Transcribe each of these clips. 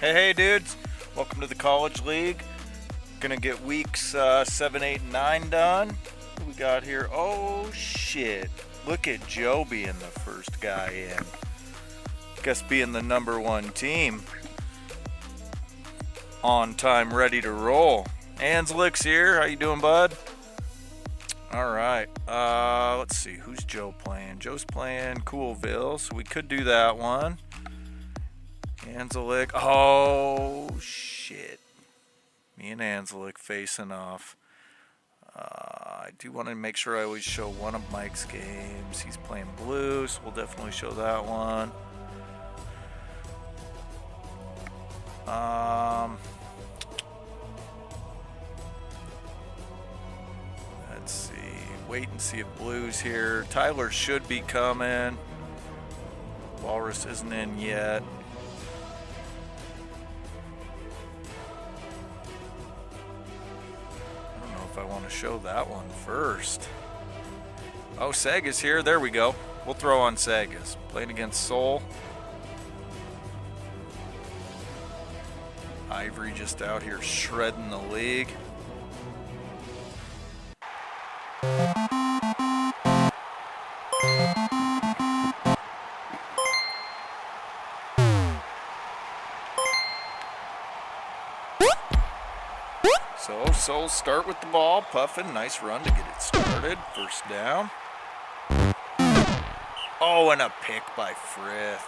Hey dudes, welcome to the College League. Gonna get weeks 7, 8, and 9 done. What we got here? Oh shit, look at Joe being the first guy in. Guess being the number one team. On time, ready to roll. Anslick's here, how you doing, bud? Alright, let's see, who's Joe playing? Joe's playing Coolville, so we could do that one. Anslick. Oh, shit. Me and Anslick facing off. I do want to make sure I always show one of Mike's games. He's playing blue, so we'll definitely show that one. Let's see. Wait and see if blue's here. Tyler should be coming. Walrus isn't in yet. If I want to show that one first. Oh, Saga's here. There we go. We'll throw on Saga's. Playing against Soul. Ivory just out here shredding the league. So, Soul start with the ball. Puffin, nice run to get it started. First down. Oh, and a pick by Frith.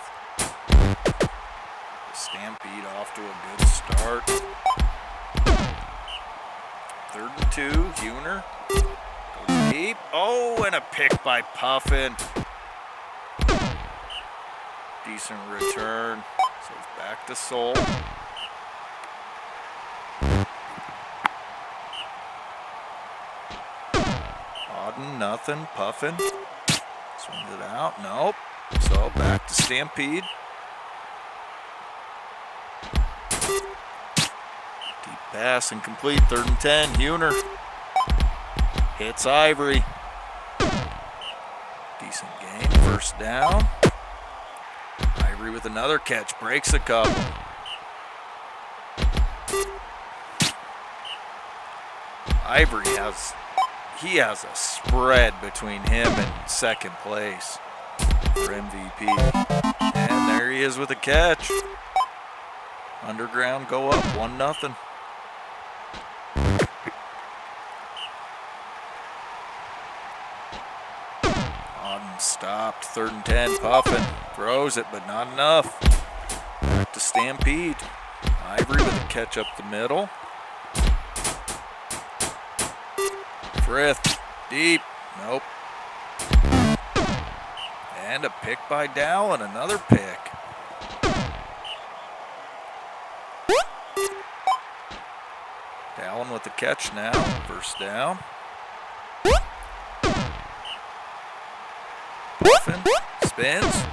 Stampede off to a good start. 3rd and 2, Huner. Goes deep. Oh, and a pick by Puffin. Decent return. So it's back to Soul. Nothing. Puffin. Swings it out. Nope. So back to Stampede. Deep pass incomplete. 3rd and 10. Huner. Hits Ivory. Decent game. First down. Ivory with another catch. Breaks a couple. Ivory he has a spread between him and second place for MVP. And there he is with a catch. Underground go up 1-0. Auden stopped. 3rd and 10. Puffin throws it, but not enough. Back to Stampede. Ivory with a catch up the middle. Frith, deep, nope. And a pick by Dallin, another pick. Dallin with the catch now, first down. Puffin, spins.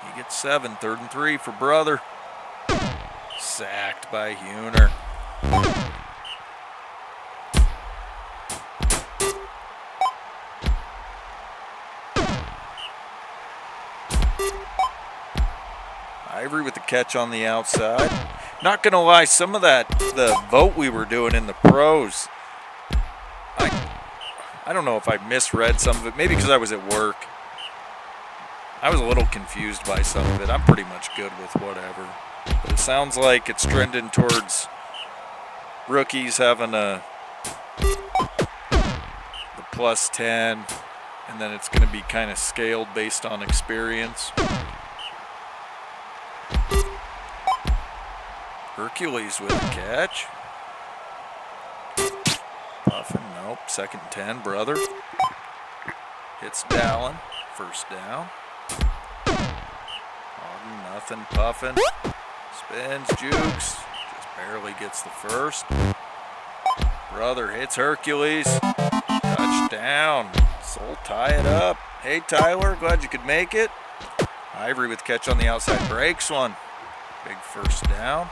He gets 7, 3rd and 3 for brother. Sacked by Huner. Ivory with the catch on the outside. Not gonna lie, some of the vote we were doing in the pros, I don't know if I misread some of it, maybe because I was at work. I was a little confused by some of it. I'm pretty much good with whatever. But it sounds like it's trending towards rookies having the plus 10, and then it's gonna be kind of scaled based on experience. Hercules with a catch. Puffin, nope. 2nd and 10, brother. Hits Dallin. First down. Auden, nothing. Puffin. Spins, jukes. Just barely gets the first. Brother hits Hercules. Touchdown. Soul tie it up. Hey, Tyler, glad you could make it. Ivory with catch on the outside. Breaks one. Big first down.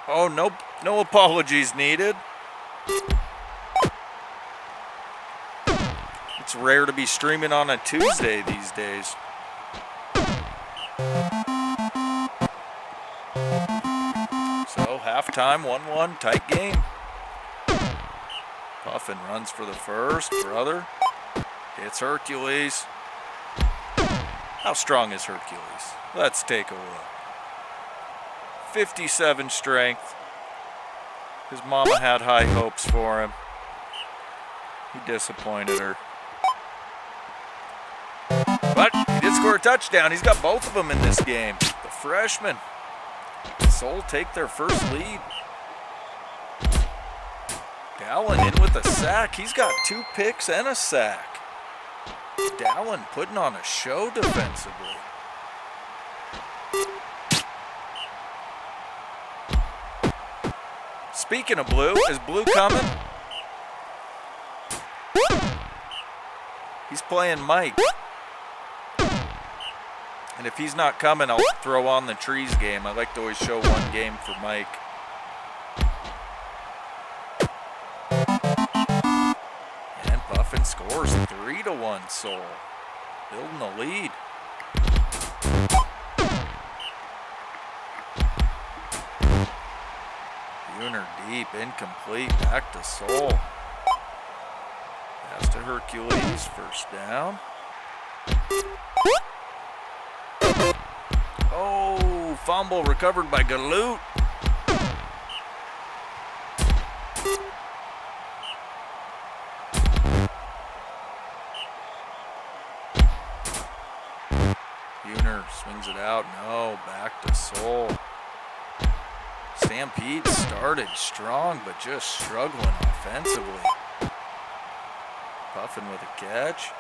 Oh, no apologies needed. It's rare to be streaming on a Tuesday these days. So halftime, 1-1, tight game. Puffin runs for the first. Brother hits Hercules. How strong is Hercules? Let's take a look. 57 strength. His mama had high hopes for him. He disappointed her. But he did score a touchdown. He's got both of them in this game. The freshman. Soul take their first lead. Dallin in with a sack. He's got 2 picks and a sack. Dallin putting on a show defensively. Speaking of Blue, is Blue coming? He's playing Mike. And if he's not coming, I'll throw on the Trees game. I like to always show one game for Mike. And Puffin scores 3-1 Soul. Building the lead. Buhner deep, incomplete, back to Soul. Pass to Hercules, first down. Oh, fumble recovered by Galut. Buhner swings it out, no, back to Soul. Stampede started strong, but just struggling offensively. Puffin with a catch.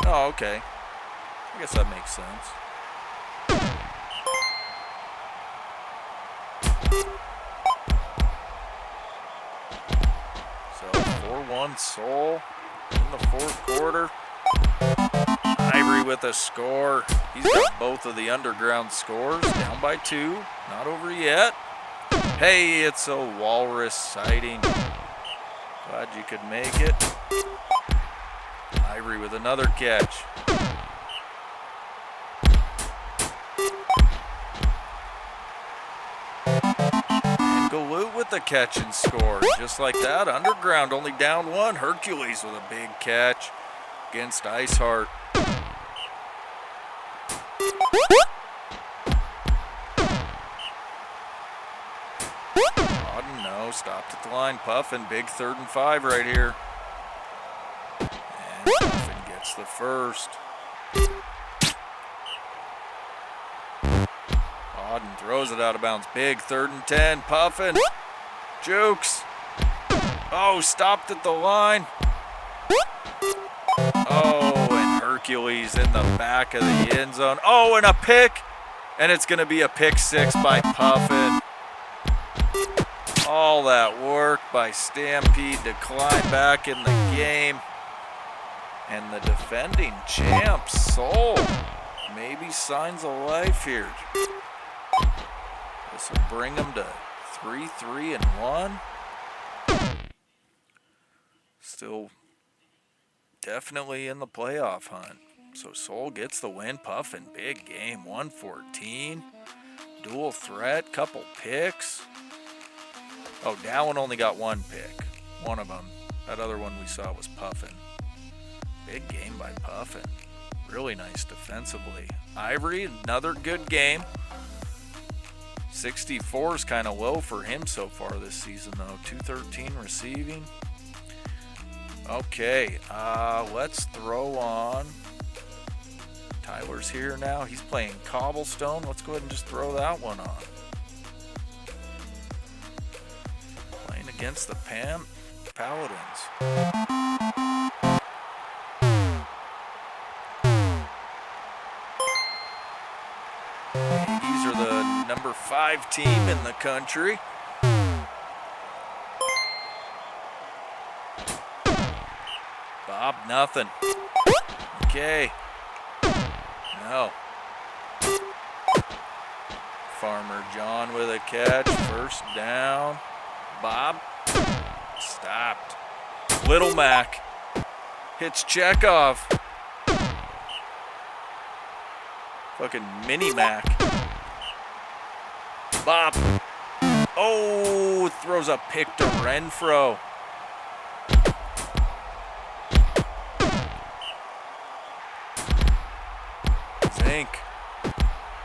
Oh, okay. I guess that makes sense. So 4-1 Soul in the fourth quarter. Ivory with a score. He's got both of the underground scores. Down by 2. Not over yet. Hey, it's a walrus sighting. Glad you could make it. Ivory with another catch. And Galut with the catch and score. Just like that, underground only down 1. Hercules with a big catch against Iceheart. Auden, no, stopped at the line. Puffin, big 3rd and 5 right here. And Puffin gets the first. Auden throws it out of bounds. Big 3rd and 10. Puffin. Jukes. Oh, stopped at the line. Oh, and Hercules in the back of the end zone. Oh, and a pick. And it's going to be a pick 6 by Puffin. All that work by Stampede to climb back in the game. And the defending champ, Soul, maybe signs of life here. This will bring them to 3-3-1. Still definitely in the playoff hunt. So Soul gets the win. Puffin, big game, 114. Dual threat, couple picks. Oh, Dallin only got 1 pick. One of them. That other one we saw was Puffin. Big game by Puffin. Really nice defensively. Ivory, another good game. 64 is kind of low for him so far this season, though. 213 receiving. Okay, let's throw on. Tyler's here now. He's playing Cobblestone. Let's go ahead and just throw that one on. Playing against the Paladins. Aggies are the number 5 team in the country. Bob, nothing. Okay. No. Farmer John with a catch. First down. Bob stopped. Little Mac hits Chekhov. Fucking Mini Mac. Bob. Oh, throws a pick to Renfro. Zink.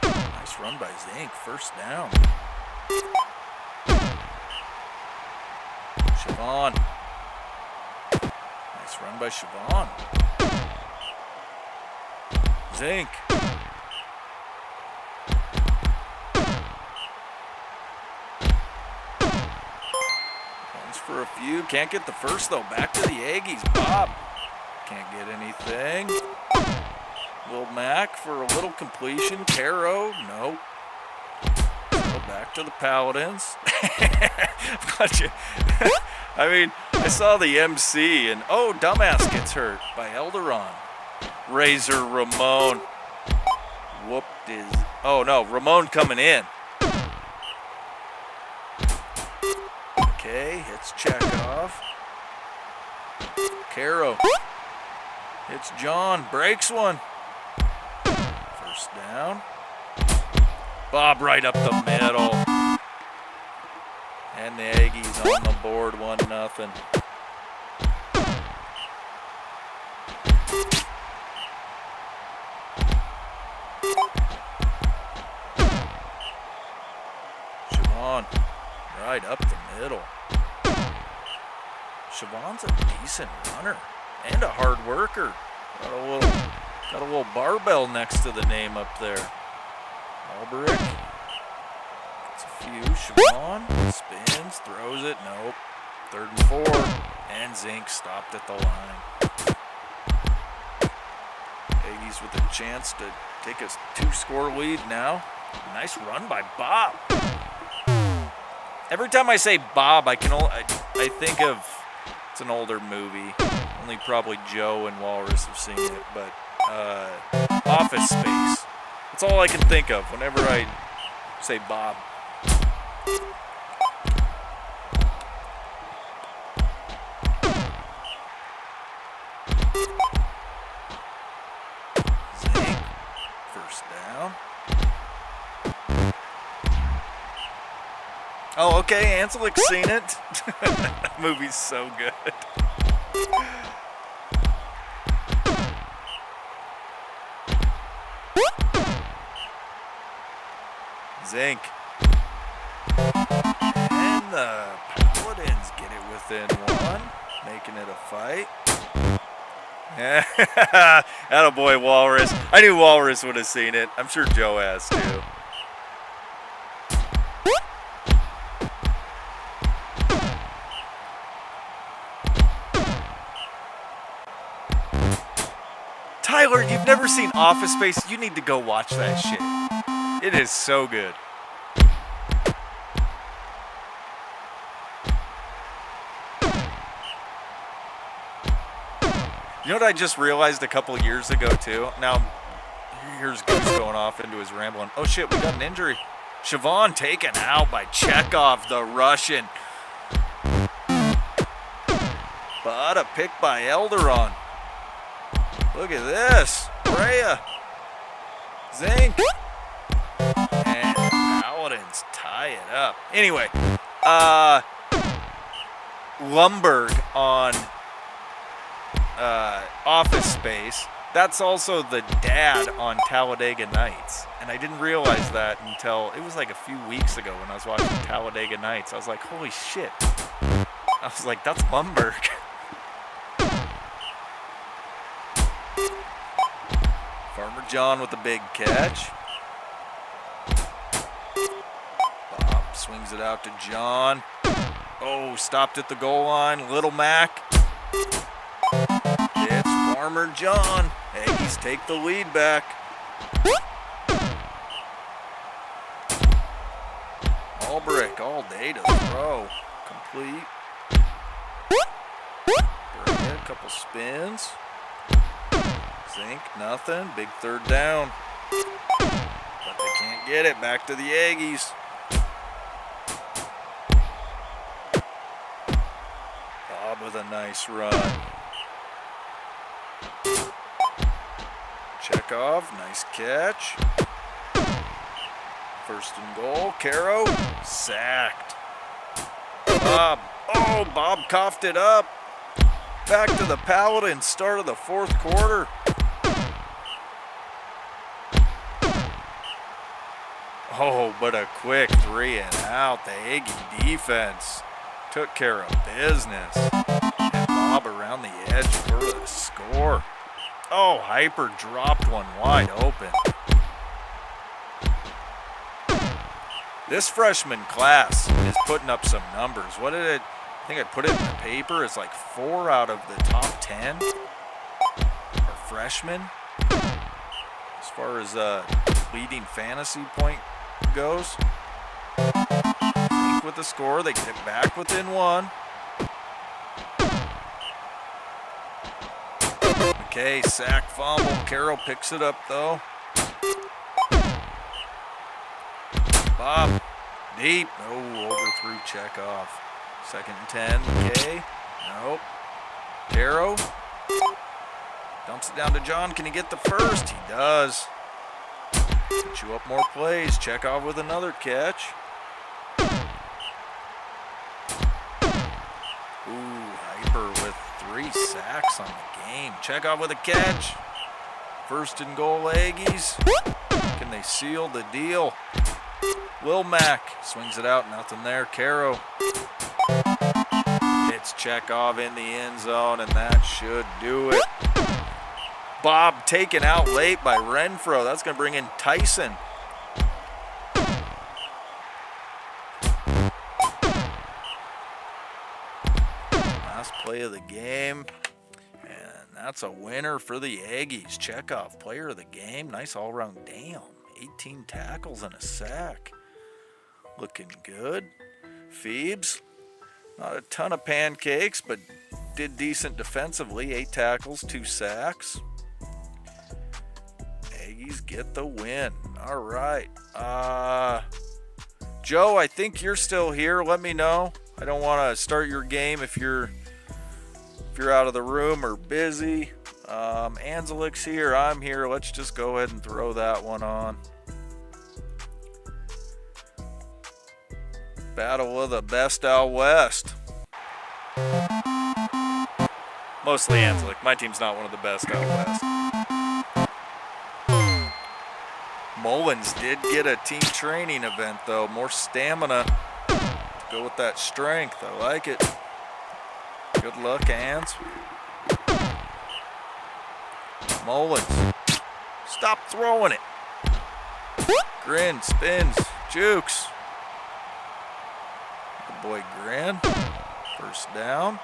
Nice run by Zink. First down. Siobhan. Nice run by Siobhan. Zink. Runs for a few. Can't get the first, though. Back to the Aggies. Bob. Can't get anything. Lil Mac for a little completion. Caro. Nope. So back to the Paladins. I mean, I saw the MC and, oh, Dumbass gets hurt by Elderon. Razor Ramon. Whooped his... Oh, no, Ramon coming in. Okay, hits Chekhov. Caro. Hits John. Breaks one. First down. Bob right up the middle. And the Aggies on the board, 1-0. Siobhan, right up the middle. Siobhan's a decent runner and a hard worker. Got a little barbell next to the name up there. Alberic. Gets a few. Siobhan spins, throws it. Nope. 3rd and 4. And Zink stopped at the line. Aggies with a chance to take a 2-score lead now. Nice run by Bob. Every time I say Bob, I think of, it's an older movie. Only probably Joe and Walrus have seen it, but Office Space. That's all I can think of whenever I say Bob. Zink. First down. Oh, okay, Anselic's seen it. That movie's so good. Zink. And the Paladins get it within 1, making it a fight. Attaboy, Walrus. I knew Walrus would have seen it. I'm sure Joe has too. Tyler, you've never seen Office Space? You need to go watch that shit. It is so good. You know what I just realized a couple years ago, too? Now, here's Goose going off into his rambling. Oh, shit, we got an injury. Siobhan taken out by Chekhov, the Russian. But a pick by Elderon. Look at this. Rhea. Zink. And Paladins tie it up. Anyway, Lumberg on Office Space. That's also the dad on Talladega Nights. And I didn't realize that until it was like a few weeks ago when I was watching Talladega Nights. I was like, holy shit. I was like, that's Lumberg. Farmer John with the big catch. Bob swings it out to John. Oh, stopped at the goal line. Little Mac. It's Farmer John. Aggies take the lead back. Alberic all day to throw. Complete. A couple spins. Zink, nothing. Big 3rd down. but they can't get it. Back to the Aggies. Bob with a nice run. Chekhov, nice catch. First and goal, Caro, sacked. Bob, oh, Bob coughed it up. Back to the Paladins, start of the fourth quarter. Oh, but a quick 3 and out. The Aggie defense took care of business. And Bob around the edge for the score. Oh, Hyper dropped one wide open. This freshman class is putting up some numbers. What did it? I think I put it in the paper. It's like 4 out of the top 10 are freshmen. As far as leading fantasy point goes. With the score, they get it back within 1. McKay, sack, fumble. Carroll picks it up though. Bob, deep. Oh, overthrew Chekhov. 2nd and 10. McKay, nope. Carroll dumps it down to John. Can he get the first? He does. Get you up more plays. Chekhov with another catch. Ooh, Hyper with 3 sacks on the game. Chekhov with a catch. First and goal, Aggies. Can they seal the deal? Will Mack swings it out, nothing there. Caro hits Chekhov in the end zone, and that should do it. Bob taken out late by Renfro. That's going to bring in Tyson. Last play of the game, and that's a winner for the Aggies. Chekhov, player of the game. Nice all-around damn. 18 tackles and a sack. Looking good. Phoebes, not a ton of pancakes, but did decent defensively. 8 tackles, 2 sacks. Aggies get the win. All right. Joe, I think you're still here. Let me know. I don't want to start your game if you're out of the room or busy. Anzelik's here. I'm here. Let's just go ahead and throw that one on. Battle of the best out west. Mostly Anzelik. My team's not one of the best out west. Mullins did get a team training event, though. More stamina to go with that strength. I like it. Good luck, Ans. Mullins. Stop throwing it. Grin spins. Jukes. Good boy, Grin. First down.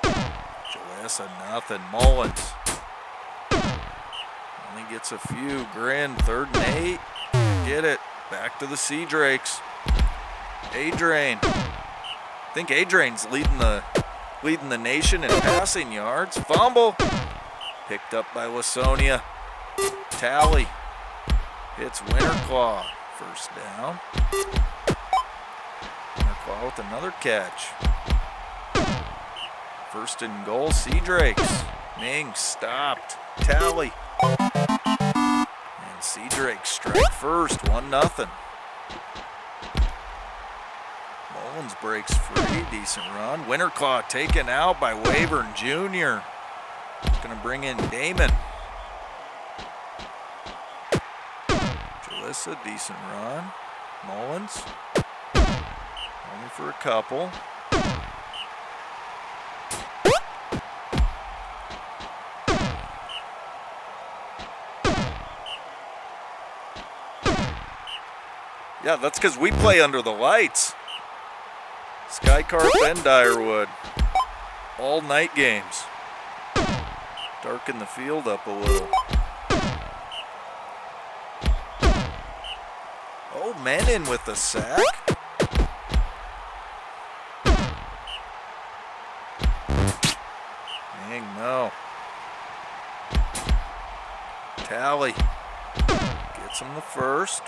Jalissa, nothing. Mullins. Only gets a few. Grin, 3rd and 8. Get it. Back to the Sea Drakes. Adrain. I think Adrain's leading the nation in passing yards. Fumble. Picked up by Lasonia. Tally. Hits Winterclaw. First down. Winterclaw with another catch. First and goal, Sea Drakes. Ming stopped. Tally. And Sea Drakes strike first, 1-0. Mullins breaks free, decent run. Winterclaw taken out by Wavern Jr. Going to bring in Damon. Jalissa, decent run. Mullins, only for a couple. Yeah, that's because we play under the lights. Skycarp and Dyerwood. All night games. Darken the field up a little. Oh, Menon with the sack. Dang, no. Tally gets him the first.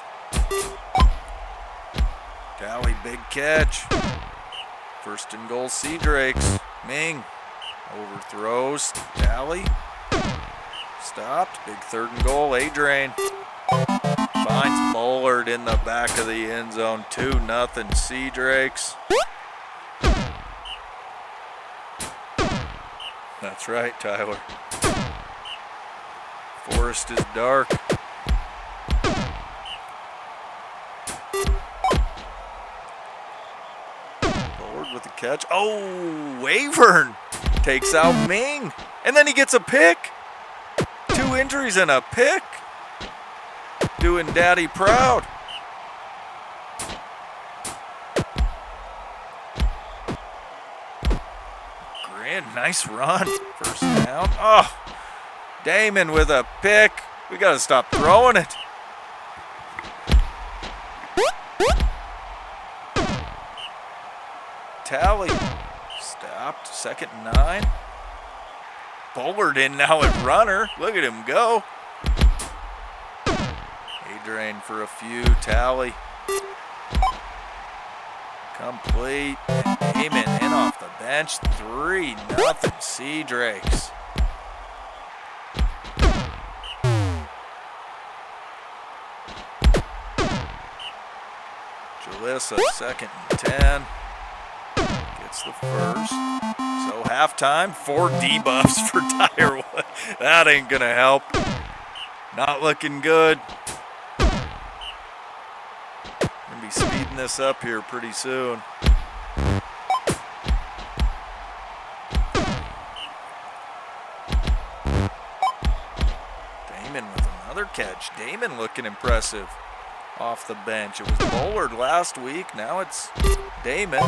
Tally, big catch. First and goal, Sea Drakes. Ming overthrows. Tally. Stopped. Big third and goal, Adrain. Finds Bullard in the back of the end zone. 2-0 Sea Drakes. That's right, Tyler. Forest is dark. Bullard with the catch. Oh, Wavern takes out Ming. And then he gets a pick. 2 injuries and a pick. Doing Daddy proud. Grand, nice run. First down. Oh, Damon with a pick. We got to stop throwing it. Tally. Stopped. 2nd and 9. Bullard in now at runner. Look at him go. Adrain for a few. Tally. Complete. And Damon in off the bench. 3-0 Sea Drakes. Jalissa, 2nd and 10. Gets the first. So halftime, 4 debuffs for Tirewood. That ain't gonna help. Not looking good. Gonna be speeding this up here pretty soon. Damon with another catch. Damon looking impressive off the bench. It was Bullard last week. Now it's Damon.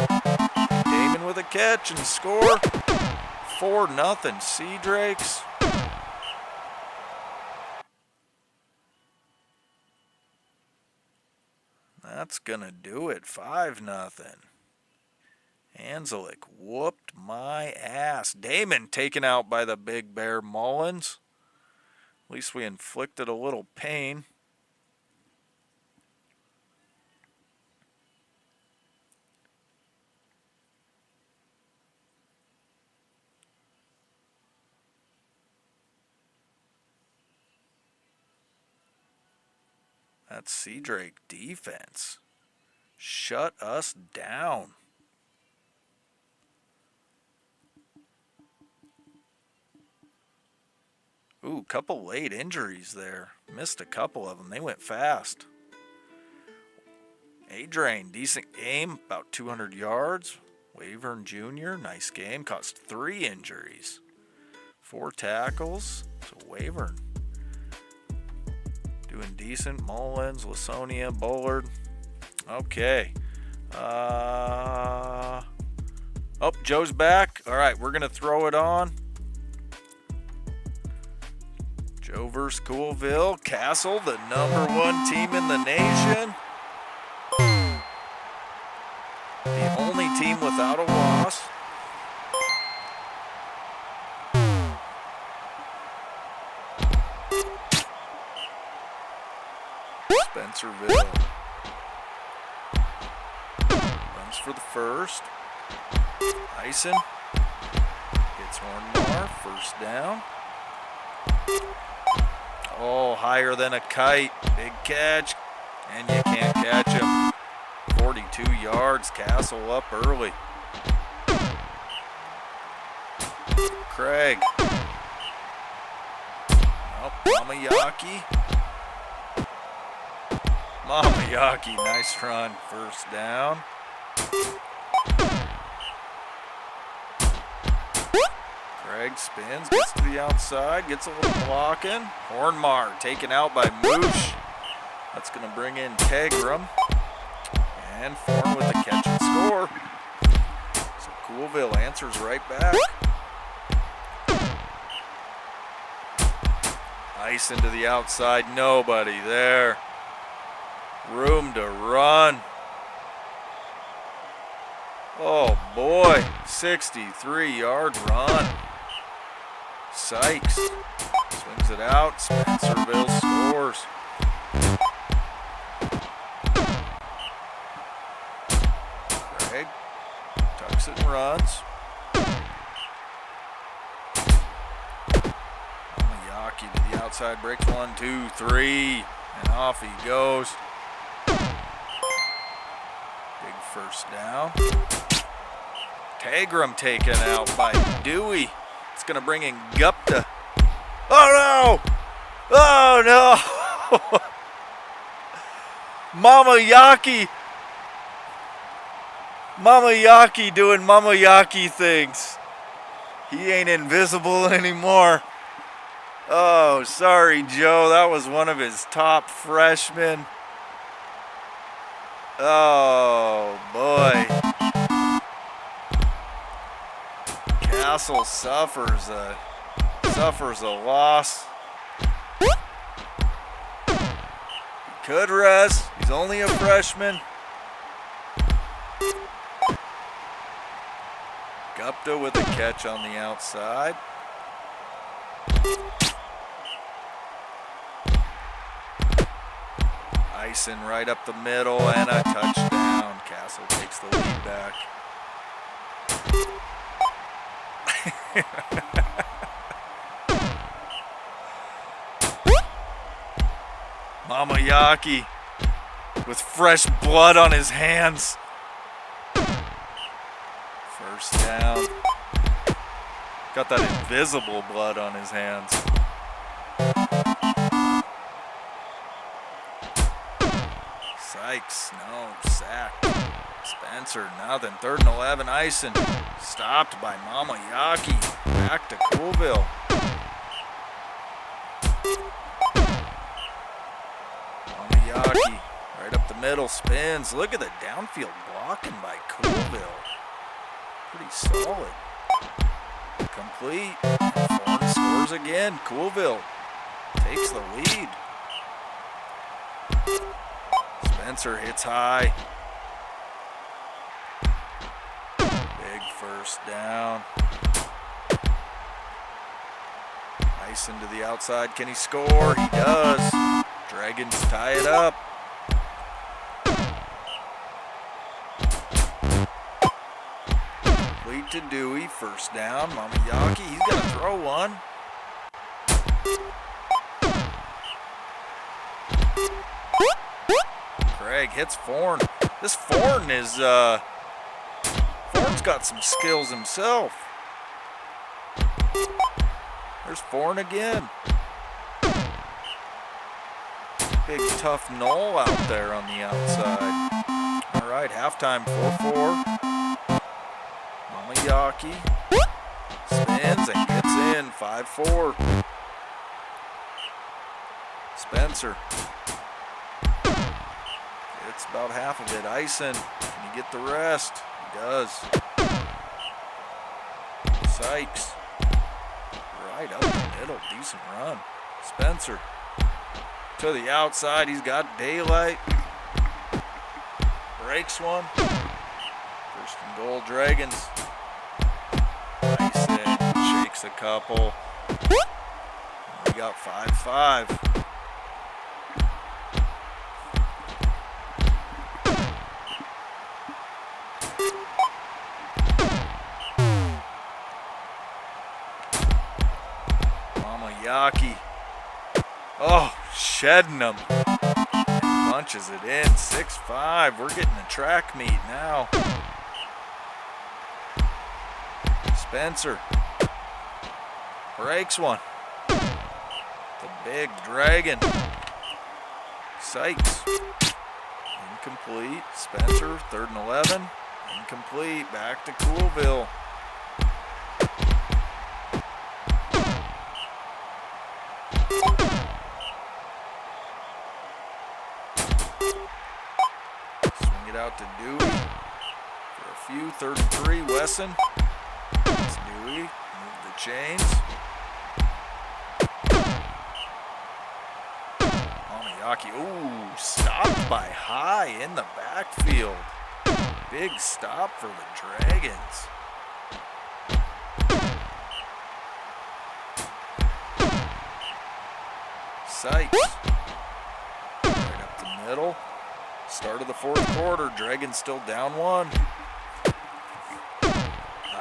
Damon with a catch and score. 4-0 Sea Drakes. That's gonna do it. 5-0. Anzelic whooped my ass. Damon taken out by the big bear Mullins. At least we inflicted a little pain. That Sea Drake defense. Shut us down. Ooh, couple late injuries there. Missed a couple of them. They went fast. Adrain, decent game, about 200 yards. Wavern Jr., nice game. Caused 3 injuries. 4 tackles. So Wavern doing decent. Mullins, Lasonia, Bullard. Okay. Oh, Joe's back. All right, we're going to throw it on. Joe versus Coolville. Kassel, the #1 team in the nation. The only team without a loss. Spencerville runs for the first. Ison gets Hornmar, first down. Oh, higher than a kite. Big catch, and you can't catch him. 42 yards, Kassel up early. Craig. Oh, Mamayaki. Mamayaki, nice run, first down. Craig spins, gets to the outside, gets a little blocking. Hornmar taken out by Moosh. That's going to bring in Tegram. And Forn with the catch and score. So Coolville answers right back. Ice into the outside, nobody there. Room to run. Oh boy, 63-yard run. Sykes swings it out. Spencerville scores. takes it and runs. Miyake to the outside, breaks 1, 2, 3, and off he goes. Big first down. Tagram taken out by Dewey. It's going to bring in Gupta. Oh no! Oh no! Mama Yaki doing Mama Yaki things. He ain't invisible anymore. Oh, sorry, Joe. That was one of his top freshmen. Oh, boy. Kassel suffers a loss. He could rest. He's only a freshman. Gupta with a catch on the outside. Ison right up the middle and a touchdown. Kassel takes the lead back. Mama Yaki with fresh blood on his hands. First down. Got that invisible blood on his hands. Sykes, no, sack. Spencer, nothing. 3rd and 11. Ison stopped by Mama Yaki. Back to Coolville. Mama Yaki right up the middle, spins. Look at the downfield blocking by Coolville. Pretty solid. Complete. Thorne scores again. Coolville takes the lead. Spencer hits high. Big first down. Ison to the outside. Can he score? He does. Dragons tie it up. Lead to Dewey. First down. Mama Yaki. He's going to throw one. Craig hits Forn. This Forn is, Forn's got some skills himself. There's Forn again. Big tough Knoll out there on the outside. All right, halftime 4-4. Mama Yaki spins and gets in 5-4. Spencer. It's about half of it. Ison, can he get the rest? He does. Sykes, right up the middle, decent run. Spencer, to the outside, he's got daylight. Breaks one. 1st and goal, Dragons. Ison shakes a couple. We got 5-5. Yaki. Oh, shedding them. And punches it in. 6-5. We're getting a track meet now. Spencer breaks one. The big dragon. Sykes. Incomplete. Spencer, 3rd and 11. Incomplete. Back to Coolville. Out to Dewey for a few. 3rd and 3. Wesson. It's Dewey. Move the chains. Miyake. Ooh, stopped by High in the backfield. Big stop for the Dragons. Sykes. Right up the middle. Start of the 4th quarter, Dragons still down 1.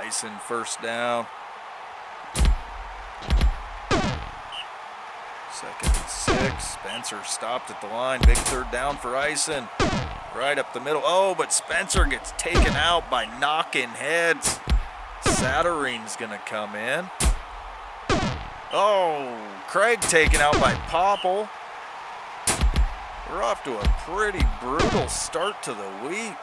Ison first down. 2nd and 6. Spencer stopped at the line. Big 3rd down for Ison. Right up the middle. Oh, but Spencer gets taken out by knocking heads. Satterine's going to come in. Oh, Craig taken out by Popple. We're off to a pretty brutal start to the week.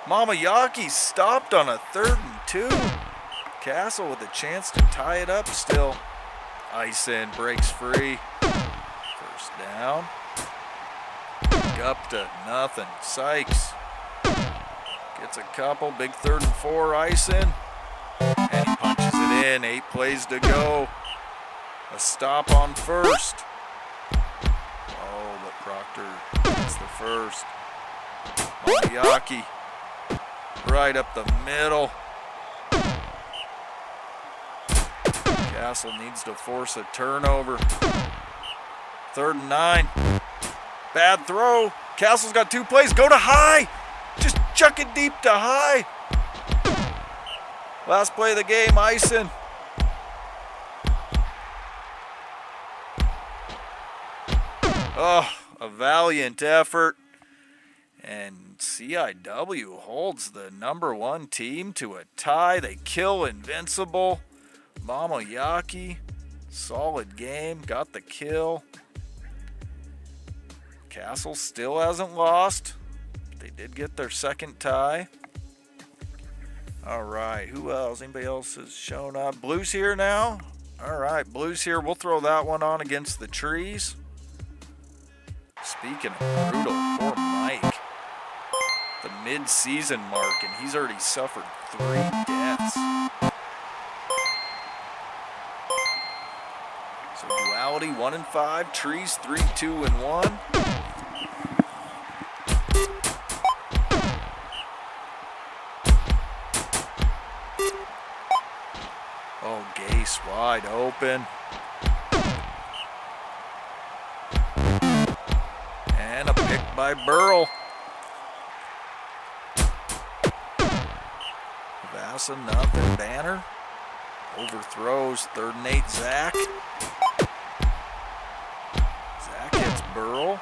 Mamayaki stopped on a 3rd and 2. Kassel with a chance to tie it up still. Ison breaks free. 1st down. Up to nothing. Sykes gets a couple. Big 3rd and 4. Ison. And he punches it in. 8 plays to go. A stop on 1st. Oh, but Proctor gets the 1st. Mamayaki right up the middle. Kassel needs to force a turnover. 3rd and 9. Bad throw. Kassel's got 2 plays. Go to high. Just chuck it deep to high. Last play of the game, Ison. Oh, a valiant effort. And CIW holds the #1 team to a tie. They kill Invincible. Mamayaki, solid game, got the kill. Kassel still hasn't lost. They did get their 2nd tie. All right, who else? Anybody else has shown up? Blues here now? All right, Blues here. We'll throw that one on against the Trees. Speaking of brutal, poor Mike. The mid-season mark, and he's already suffered 3 deaths. So duality 1 and 5, Trees 3, 2 and 1. Oh, Gase wide open. And a pick by Burrell. Vassa nothing. Banner overthrows. 3rd and 8. Zach. Zach hits Burrell.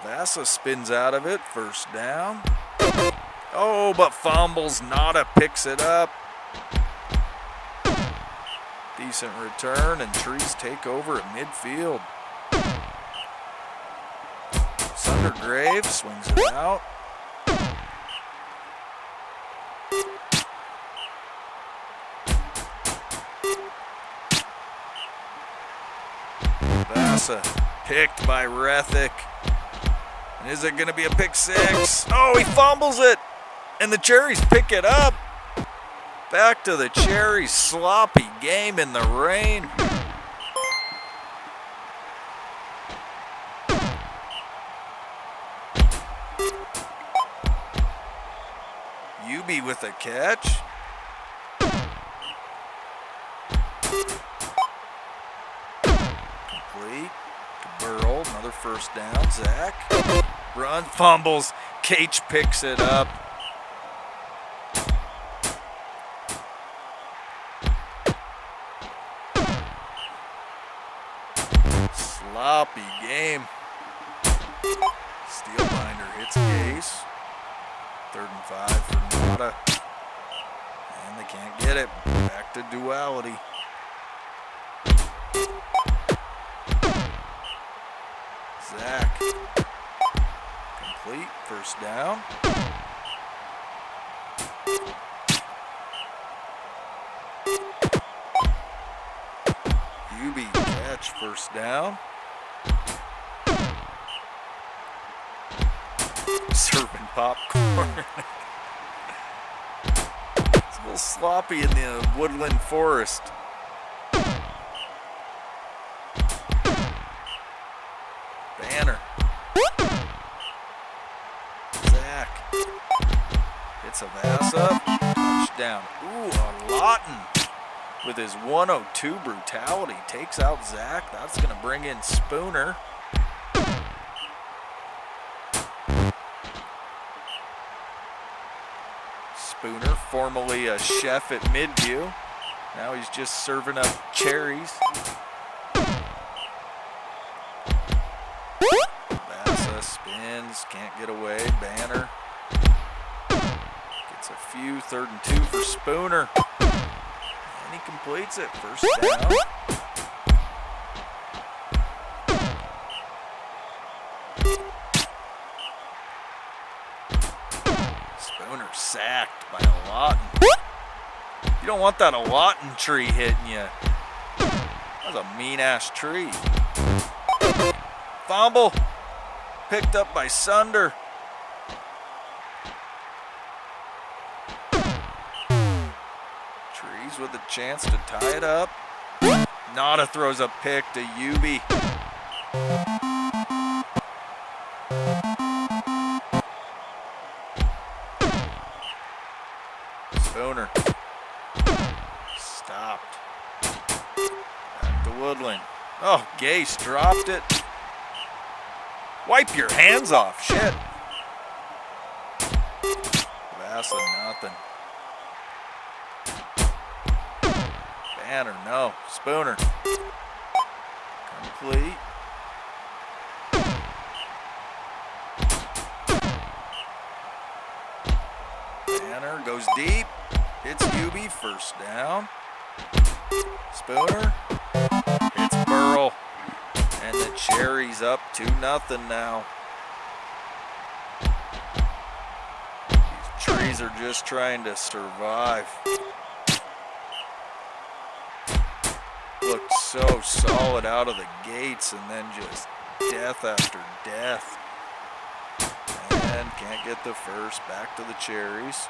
Vassa spins out of it. 1st down. Oh, but fumbles. Nada picks it up. Decent return, and Trees take over at midfield. Sundergrave swings it out. Vassa picked by Rethick. And is it going to be a pick 6? Oh, he fumbles it. And the Cherries pick it up. Back to the Cherries. Sloppy game in the rain. Yubi with a catch. Complete. Burrell, another 1st down. Zach. Run, fumbles. Cage picks it up. Sloppy game. Steelbinder hits Gase. 3rd and 5 for Nada. And they can't get it. Back to duality. Zach. Complete. 1st down. Yubi catch. 1st down. Serving popcorn. It's a little sloppy in the woodland forest. Banner. Zach. Hits a Vassa. Touchdown. Ooh, a Lawton with his 102 brutality takes out Zach. That's going to bring in formerly a chef at Midview. Now he's just serving up cherries. Bassa spins, can't get away. Banner gets a few. 3rd and 2 for Spooner. And he completes it. First down. Spooner sacked by a Lawton. You don't want that a Lawton tree hitting you. That was a mean-ass tree. Fumble. Picked up by Sunder. Trees with a chance to tie it up. Nada throws a pick to Ubi. Spooner. Stopped. Back to Woodland. Oh, Gase dropped it. Wipe your hands off. Shit. Bassa, nothing. Banner, no. Spooner. Complete. Banner goes deep. Hits Ubi. First down. Spooner. Hits Burl. And the Cherries up 2-0 now. These trees are just trying to survive. Looked so solid out of the gates and then just death after death. And can't get the first. Back to the Cherries.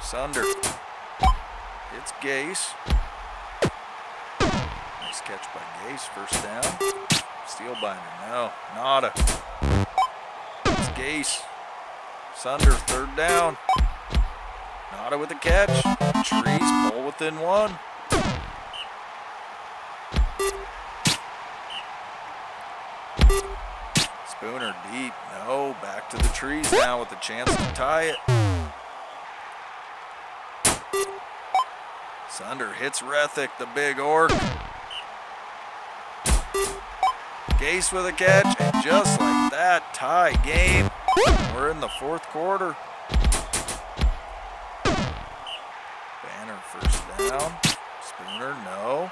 Sunder. It's Gase. Nice catch by Gase. First down. Steelbinder. No. Nada. It's Gase. Sunder. 3rd down. Nada with the catch. Trees pull within 1. Spooner deep. No. Back to the Trees now with a chance to tie it. Sunder hits Rethick, the big orc. Gase with a catch, and just like that, tie game. We're in the 4th quarter. Banner first down. Spooner, no.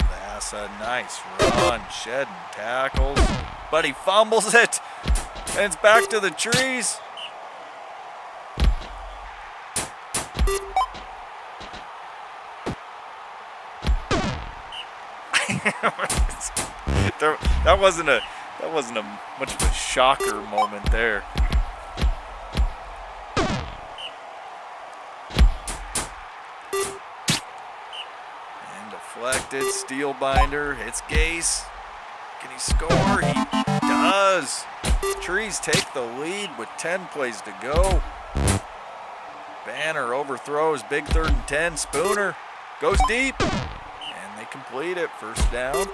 Bassa, nice run, shedding tackles. But he fumbles it, and it's back to the Trees. that wasn't a much of a shocker moment there. And deflected. Steelbinder hits Gase. Can he score? He does. Trees take the lead with 10 plays to go. Banner overthrows. Big 3rd and 10. Spooner goes deep. They complete it. First down.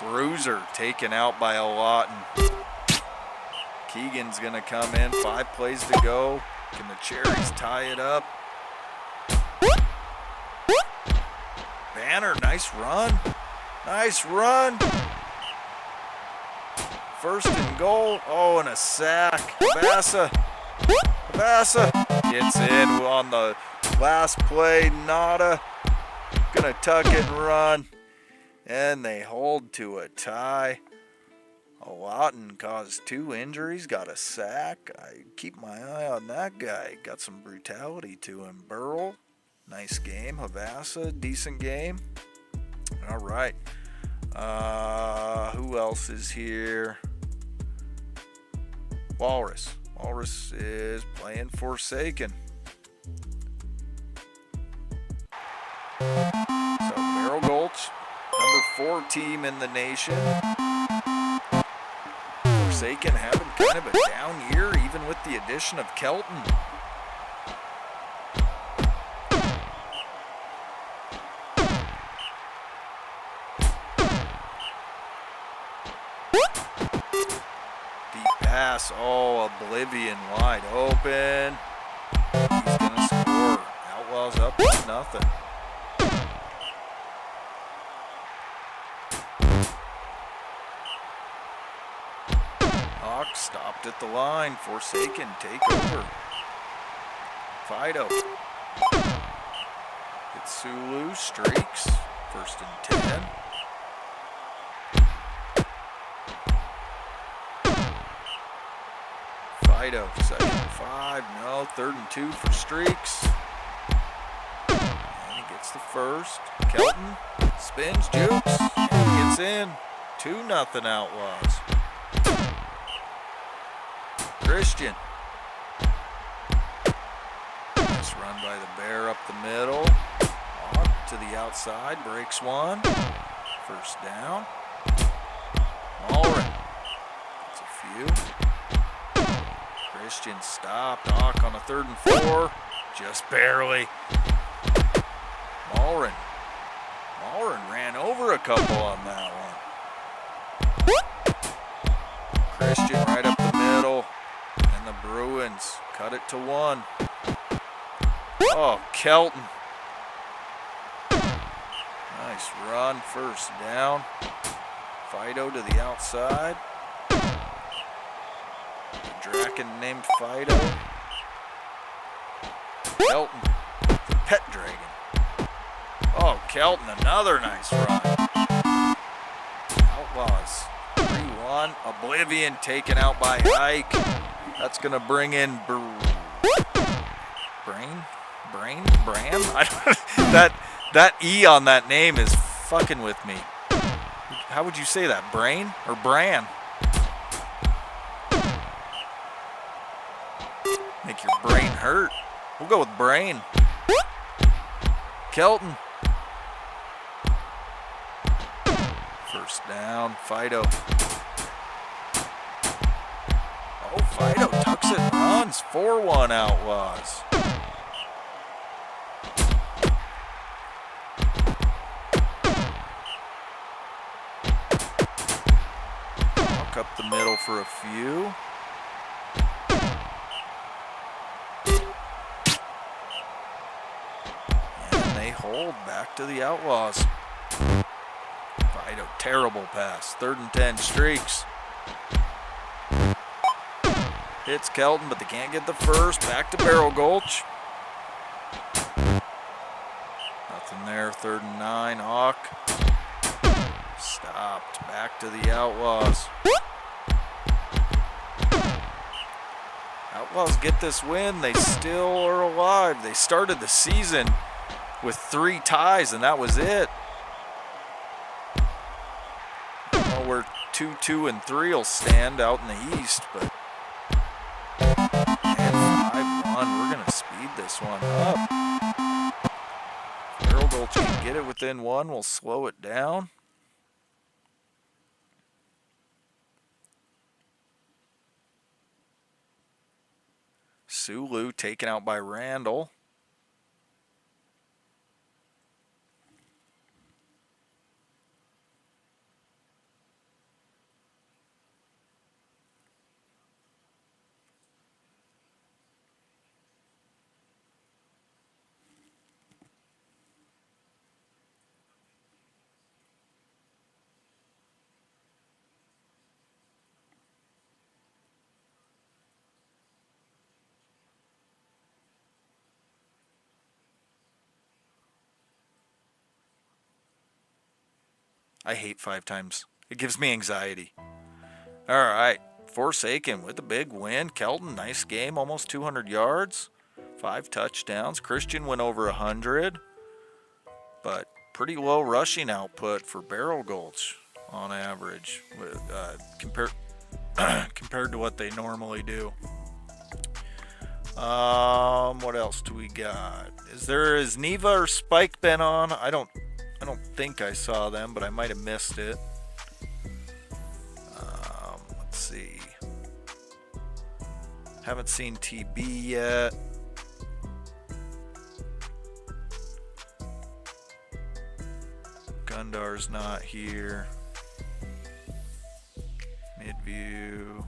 Bruiser taken out by a Lawton. Keegan's going to come in. 5 plays to go. Can the Cherries tie it up? Banner, nice run. Nice run. 1st and goal. Oh, and a sack. Bassa gets in on the last play. Nada gonna tuck it and run, and they hold to a tie. Lawton caused 2 injuries, got a sack. I keep my eye on that guy. Got some brutality to him. Burl, nice game. Havassa, decent game. All right. Who else is here? Walrus. Walrus is playing Forsaken. So Merrill Gulch, number 4 team in the nation. Forsaken having kind of a down year, even with the addition of Kelton. Pass, oh, Oblivion wide open. He's gonna score. Outlaws up 1-0. Hawk stopped at the line. Forsaken, take over. Fido. It's Sulu, streaks. 1st and 10. Fido, 2nd and 5, no, 3rd and 2 for streaks. And he gets the first. Kelton spins, jukes, and he gets in. 2-0 Outlaws. Christian. Nice run by the Bear up the middle. Off to the outside, breaks one. 1st down. Malrin gets a few. Christian stopped. Hawk on a 3rd and 4. Just barely. Malrin ran over a couple on that one. Christian right up the middle. And the Bruins cut it to 1. Oh, Kelton. Nice run. 1st down. Fido to the outside. Draken named Fido. Kelton, the pet dragon. Oh, Kelton, another nice run. Outlaws, 3-1. Oblivion taken out by Ike. That's going to bring in Bram? That E on that name is fucking with me. How would you say that? Brain or Bran? Make your brain hurt. We'll go with Brain. Kelton. 1st down. Fido. Oh, Fido tucks it and runs. 4-1 Outlaws. Walk up the middle for a few. Hold back to the Outlaws. Fido, terrible pass. 3rd and 10, streaks. Hits Kelton, but they can't get the first. Back to Barrel Gulch. Nothing there. 3rd and 9, Hawk. Stopped. Back to the Outlaws. Outlaws get this win. They still are alive. They started the season with 3 ties, and that was it. I don't know where 2, 2, and 3 will stand out in the East, but and 5-1. We're going to speed this one up. Barrel Gulch can get it within 1. We'll slow it down. Sulu taken out by Randall. I hate 5 times. It gives me anxiety. All right. Forsaken with a big win. Kelton, nice game. Almost 200 yards. 5 touchdowns. Christian went over 100. But pretty low rushing output for Barrel Gulch on average with, compared to what they normally do. What else do we got? Is Neva or Spike been on? I don't think I saw them, but I might have missed it. Let's see. Haven't seen TB yet. Gundar's not here. Midview.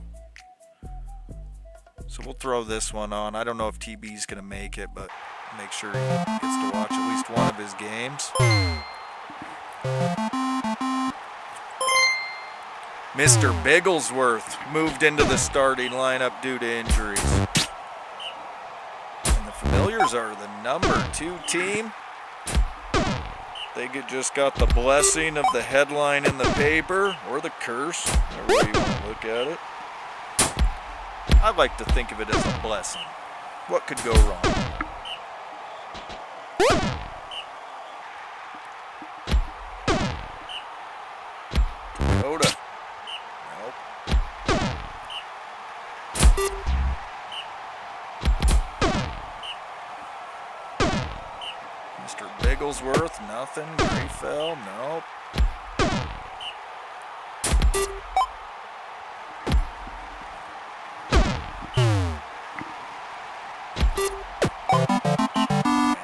So we'll throw this one on. I don't know if TB's going to make it, but make sure he gets to watch at least one of his games. Mr. Bigglesworth moved into the starting lineup due to injuries. And the Familiars are the number 2 team. They just got the blessing of the headline in the paper, or the curse, however you want to look at it. I like to think of it as a blessing. What could go wrong? Dakota. Nope. Mr. Bigglesworth, nothing. Grayfell, nope.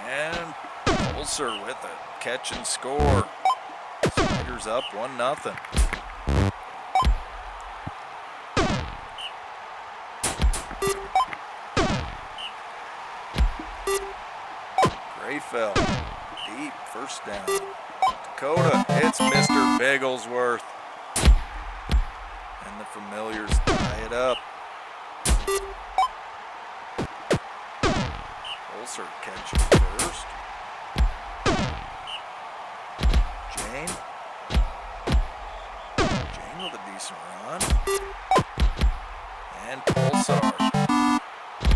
And Pulser with it. Catch and score. Spiders up 1-0. Grayfell, deep, first down. Dakota, it's Mr. Bigglesworth. And the Familiars tie it up. Pulser catching first. Jane with a decent run. And Pulsar,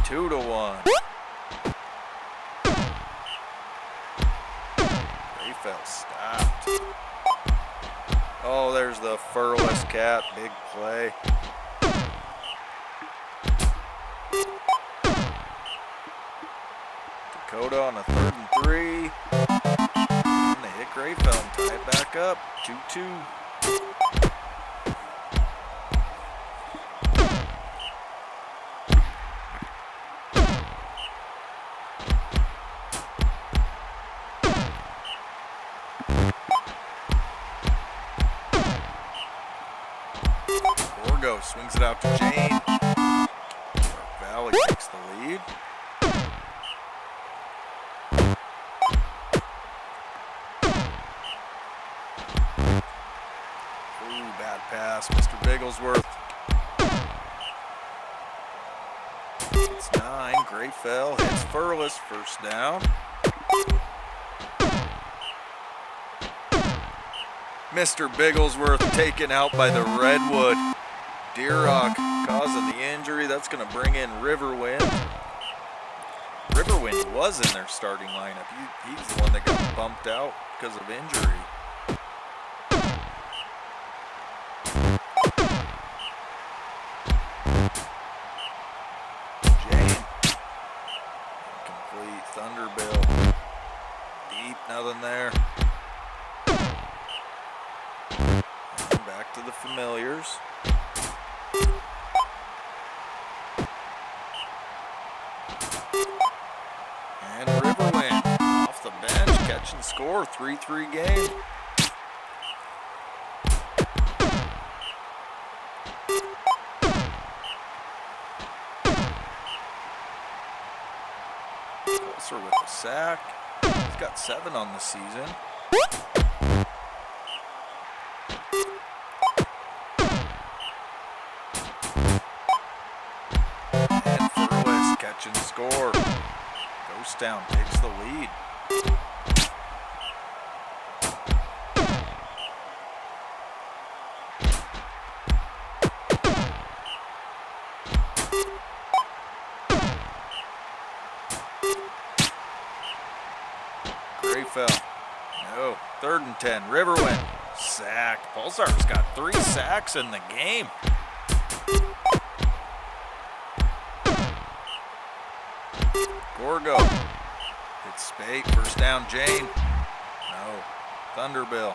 2-1. Grayfell stopped. Oh, there's the furless cap, big play. Dakota on a 3rd and 3. And they hit Grayfell and tie it back up, 2-2. Swings it out to Jane. Valley takes the lead. Ooh, bad pass, Mr. Bigglesworth. It's 9. Grayfell hits Furless, first down. Mr. Bigglesworth taken out by the Redwood. Deerrock causing the injury. That's going to bring in Riverwind. Riverwind was in their starting lineup. He's the one that got bumped out because of injury. Jane. Incomplete. Thunderbill. Deep, nothing there. And back to the Familiars. And Riverwind off the bench, catch and score, 3-3 game. Pulser with a sack. He's got 7 on the season. And Furless, catch and score. Ghost Town takes the lead. Grayfell. No. 3rd and 10. Riverwind. Sacked. Pulsar's got 3 sacks in the game. Gorgo. Hits Spate. First down, Jane. No. Thunderbill.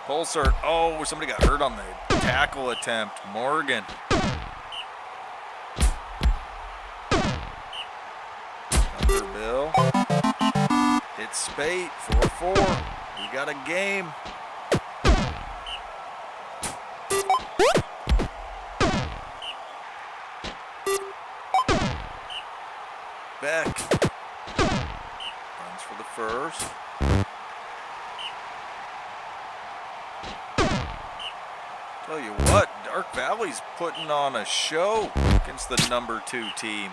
Pulsar. Oh, somebody got hurt on the tackle attempt. Morgan. Bill. Hits Spate, 4-4. We got a game. Beck runs for the first. Tell you what, Dark Valley's putting on a show against the number 2 team.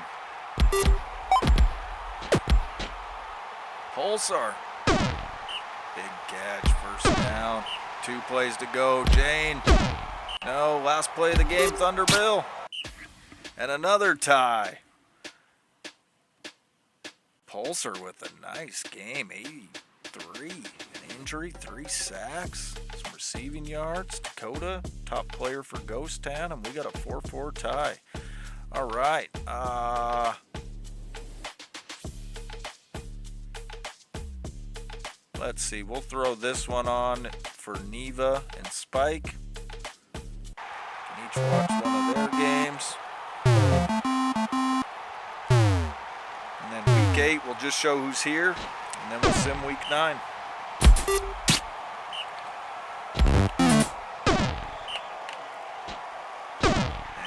Pulsar. Big catch, first down. 2 plays to go. Jane. No, last play of the game, Thunder Bill. And another tie. Pulsar with a nice game, 83. An injury, 3 sacks, some receiving yards. Dakota, top player for Ghost Town, and we got a 4-4 tie. All right. Let's see. We'll throw this one on for Neva and Spike. Can each watch one of their games. And then week 8, we'll just show who's here, and then we'll sim week 9.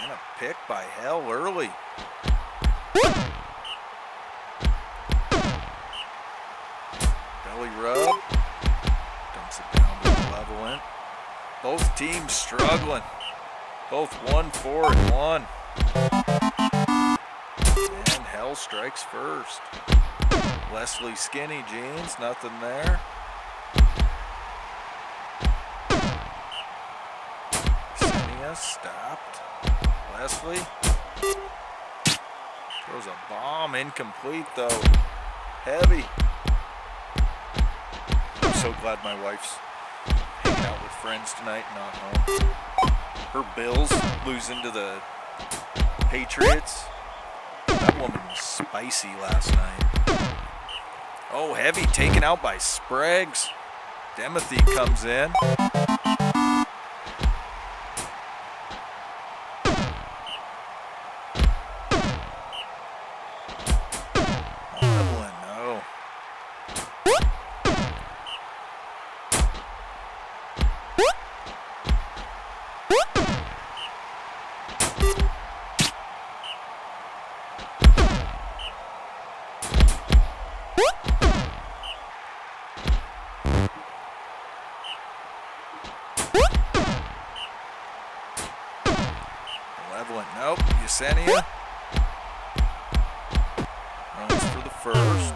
And a pick by Hell early. Belly rub. Dumps it down to Malevolent. Both teams struggling. Both 1-4-1. And Hell strikes first. Leslie skinny jeans, nothing there. Senia stopped. Leslie throws a bomb, incomplete though. Heavy. I'm so glad my wife's hanging out with friends tonight, not home. Her Bills losing to the Patriots. That woman was spicy last night. Oh, Heavy taken out by Spragues. Demothy comes in. Evelyn, no. Malevolent, nope. Yesenia runs for the first.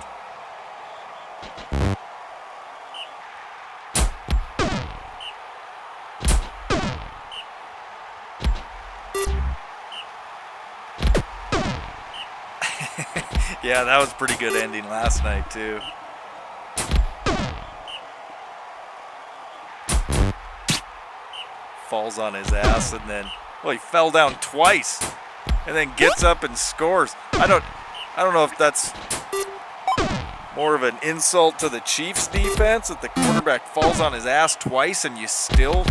Yeah, that was a pretty good ending last night too. Falls on his ass and then, well, he fell down twice and then gets up and scores. I don't know if that's more of an insult to the Chiefs defense that the quarterback falls on his ass twice and you still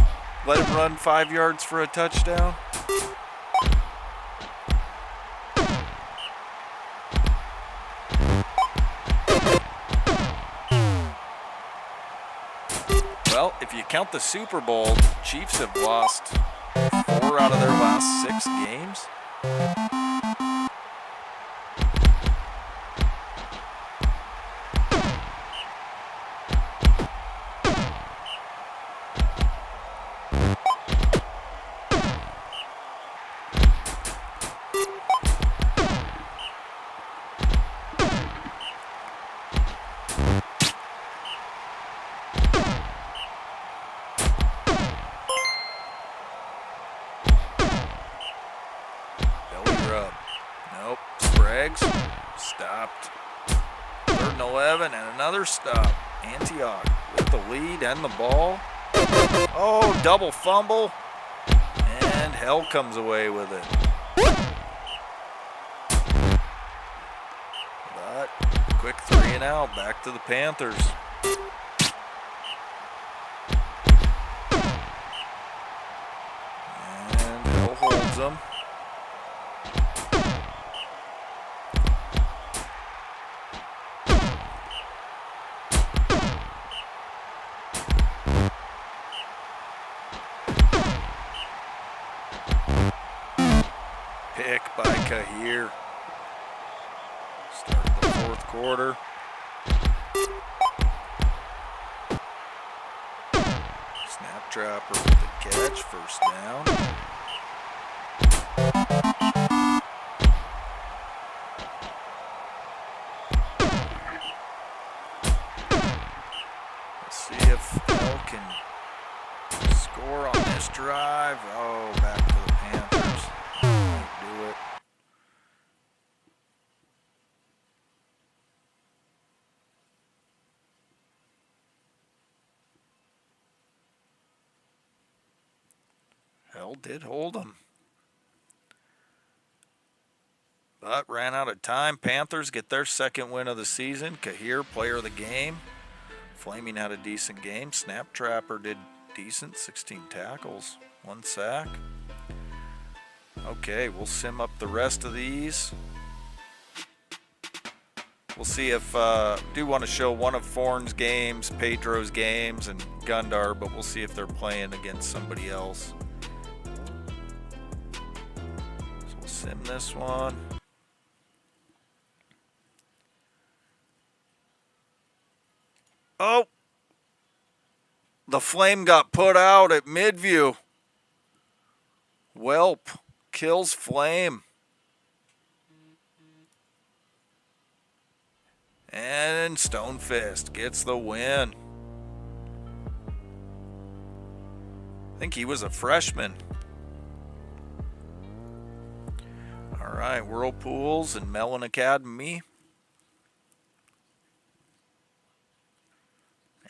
let him run 5 yards for a touchdown. Well, if you count the Super Bowl, Chiefs have lost 4 out of their last 6 games. Nope. Spragues stopped. 3rd and 11 and another stop. Antioch with the lead and the ball. Oh, double fumble. And Hell comes away with it. But quick 3 and out. Back to the Panthers. And Hell holds them. pick by Kahir. Start the fourth quarter. Snap Trapper with the catch, first down. Let's see if L can score on this drive. Oh, back to the Panthers. Might do it. Hell did hold him. But ran out of time. Panthers get their second win of the season. Kahir, player of the game. Flaming had a decent game. Snap Trapper did decent. 16 tackles, 1 sack. Okay, we'll sim up the rest of these. We'll see if, do want to show one of Forn's games, Pedro's games, and Gundar, but we'll see if they're playing against somebody else. So we'll sim this one. Oh! The flame got put out at Midview. Whelp kills Flame. And Stonefist gets the win. I think he was a freshman. All right, Whirlpools and Melon Academy.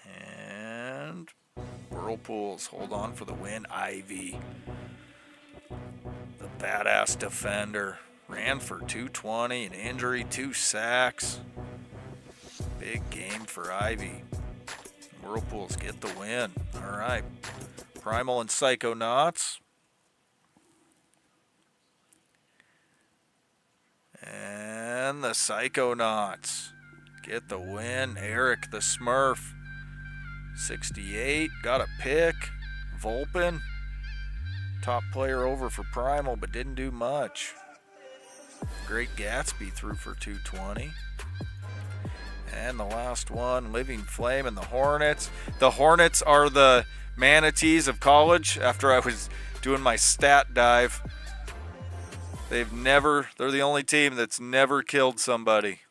And Whirlpools hold on for the win. Ivy, the badass defender, ran for 220, an injury, 2 sacks. Big game for Ivy. Whirlpools get the win. All right. Primal and Psychonauts. And the Psychonauts get the win. Eric the Smurf. 68. Got a pick. Volpin. Top player over for Primal, but didn't do much. Great Gatsby threw for 220. And the last one, Living Flame and the Hornets. The Hornets are the manatees of college. After I was doing my stat dive, they're the only team that's never killed somebody.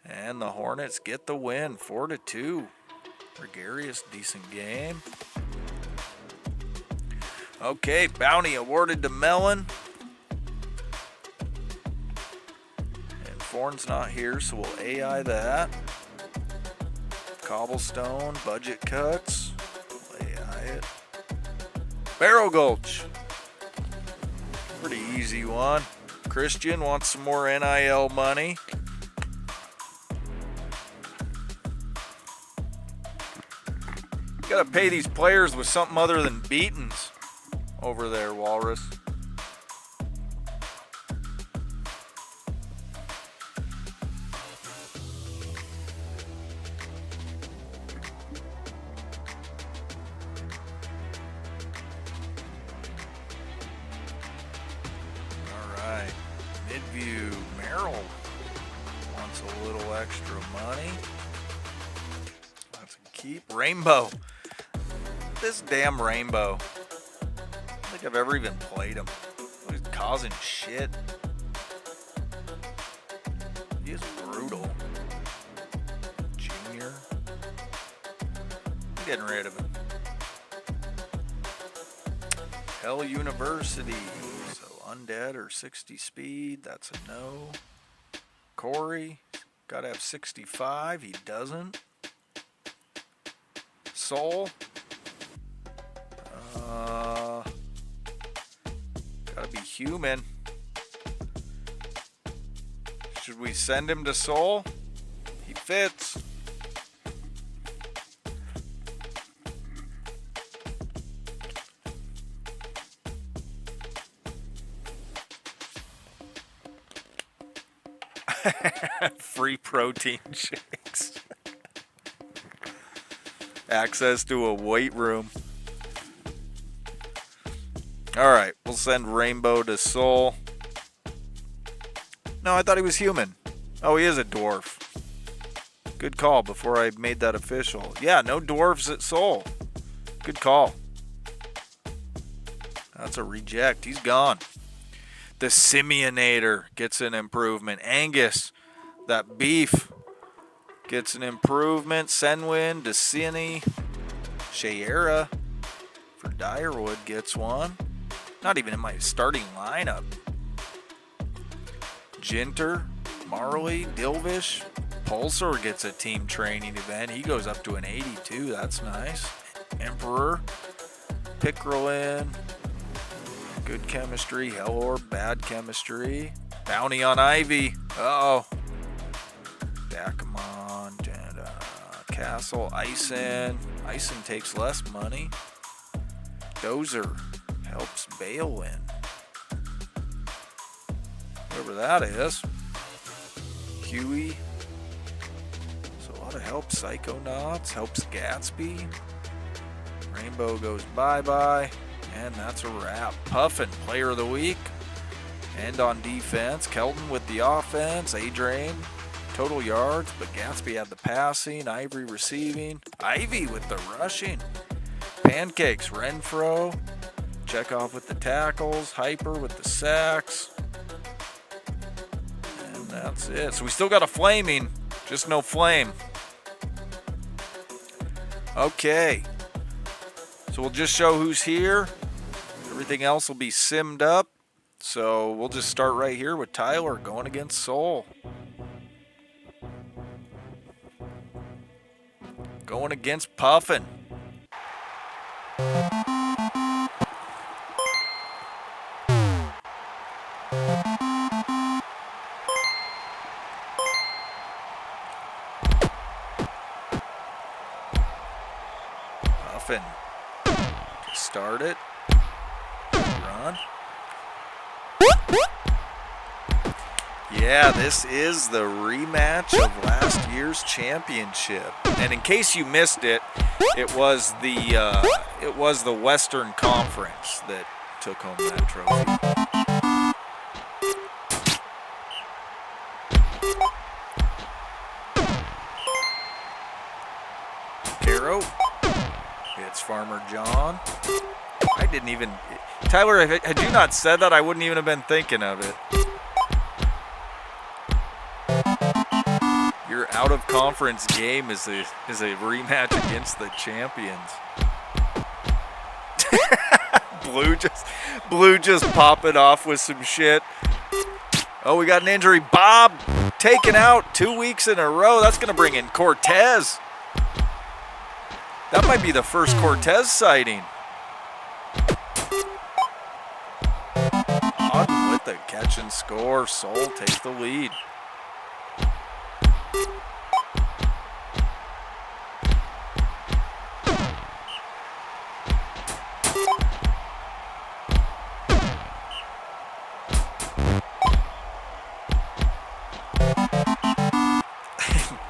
And the Hornets get the win, 4-2. Gregarious, decent game. Okay, bounty awarded to Melon. Forn's not here, so we'll AI that. Cobblestone, budget cuts. We'll AI it. Barrel Gulch. Pretty easy one. Christian wants some more NIL money. You gotta pay these players with something other than beatings over there, Walrus. Midview, Merrill wants a little extra money. That's a keep. Rainbow. This damn Rainbow. I don't think I've ever even played him. He's causing shit. He is brutal. Junior. I'm getting rid of him. Hell University. Undead or 60 speed, that's a no. Corey, gotta have 65, he doesn't. Soul, gotta be human. Should we send him to Soul? He fits. Free protein shakes. Access to a weight room. All right, we'll send Rainbow to Soul. No, I thought he was human. Oh, he is a dwarf. Good call before I made that official. Yeah, no dwarves at Soul. Good call. That's a reject. He's gone. The Simeonator gets an improvement. Angus, that beef, gets an improvement. Senwin, Decini, Shayera for Direwood gets one. Not even in my starting lineup. Jinter, Marley, Dilvish, Pulsar gets a team training event. He goes up to an 82. That's nice. Emperor, Pickrelin, good chemistry. Hellor, bad chemistry. Bounty on Ivy. Uh-oh. Dakamon, and Kassel, Ison. Ison takes less money. Dozer helps Bale win. Whoever that is. Huey. So a lot of help. Psychonauts helps Gatsby. Rainbow goes bye-bye. And that's a wrap. Puffin, player of the week. And on defense, Kelton with the offense. Adrian, total yards, but Gatsby had the passing. Ivory receiving. Ivy with the rushing. Pancakes, Renfro. Chekhov with the tackles. Hyper with the sacks. And that's it. So we still got a flaming, just no flame. Okay. So we'll just show who's here. Everything else will be simmed up. So we'll just start right here with Tyler going against Soul. Going against Puffin. Puffin. Start it. Run. Yeah, this is the rematch of last year's championship. And in case you missed it, it was the Western Conference that took home that trophy. Caro. It's Farmer John. I didn't even... Tyler, had you not said that, I wouldn't even have been thinking of it. Your out-of-conference game is a rematch against the champions. Blue just popping off with some shit. Oh, we got an injury. Bob taken out 2 weeks in a row. That's going to bring in Cortez. That might be the first Cortez sighting. Auden with the catch and score. Soul takes the lead.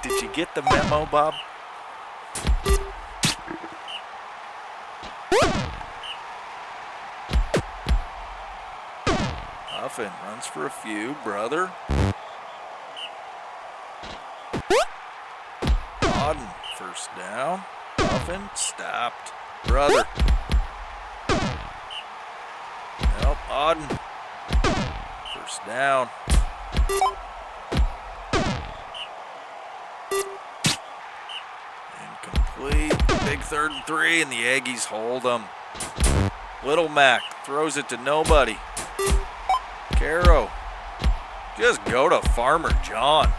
Did you get the memo, Bob? Puffin runs for a few, brother. Auden, first down. Puffin, stopped. Brother. Nope, Auden. First down. Incomplete. Big 3rd and 3, and the Aggies hold them. Little Mac throws it to nobody. Caro. Just go to Farmer John.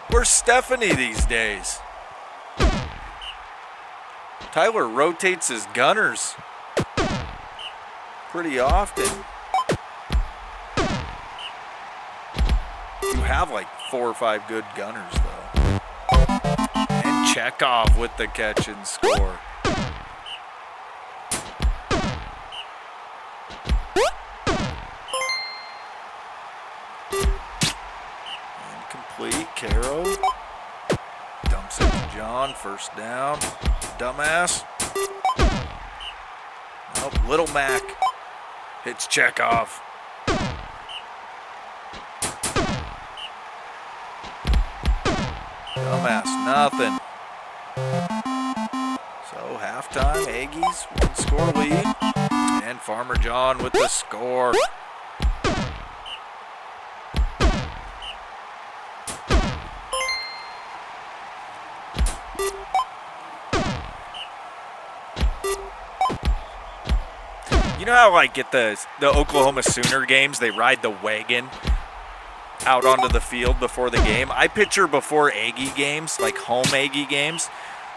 Where's Stephanie these days? Tyler rotates his gunners pretty often. You have like 4 or 5 good gunners, though. And Chekhov with the catch and score. Incomplete. Caro dumps it to John. First down. Dumbass. Nope. Little Mac Hits Chekhov. Dumbass, nothing. So halftime, Aggies, 1-score lead. And Farmer John with the score. You know how, like, at the Oklahoma Sooner games, they ride the wagon out onto the field before the game? I picture before Aggie games, like home Aggie games,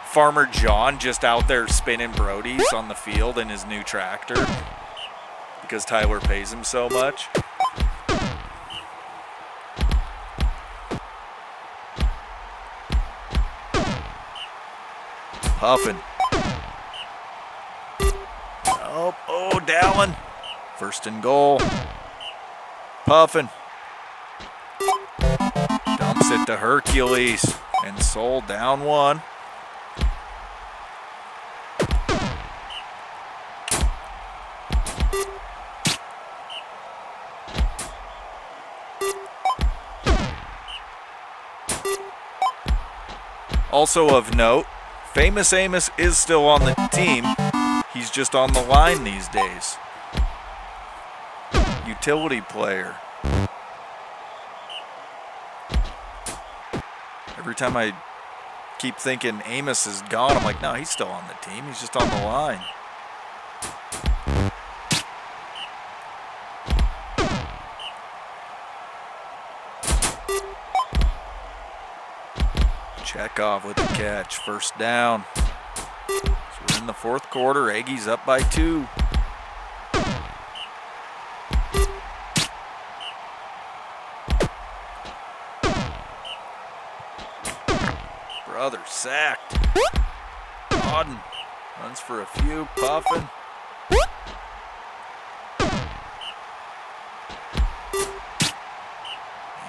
Farmer John just out there spinning Brodies on the field in his new tractor because Tyler pays him so much. Huffing. Oh, Dallin. 1st and goal. Puffin. Dumps it to Hercules. And Soul down 1. Also of note, Famous Amos is still on the team. He's just on the line these days. Utility player. Every time I keep thinking Amos is gone, I'm like, no, he's still on the team. He's just on the line. Chekhov with the catch. 1st down. So we're in the 4th quarter. Aggies up by 2. Brother sacked. Auden runs for a few. Puffin.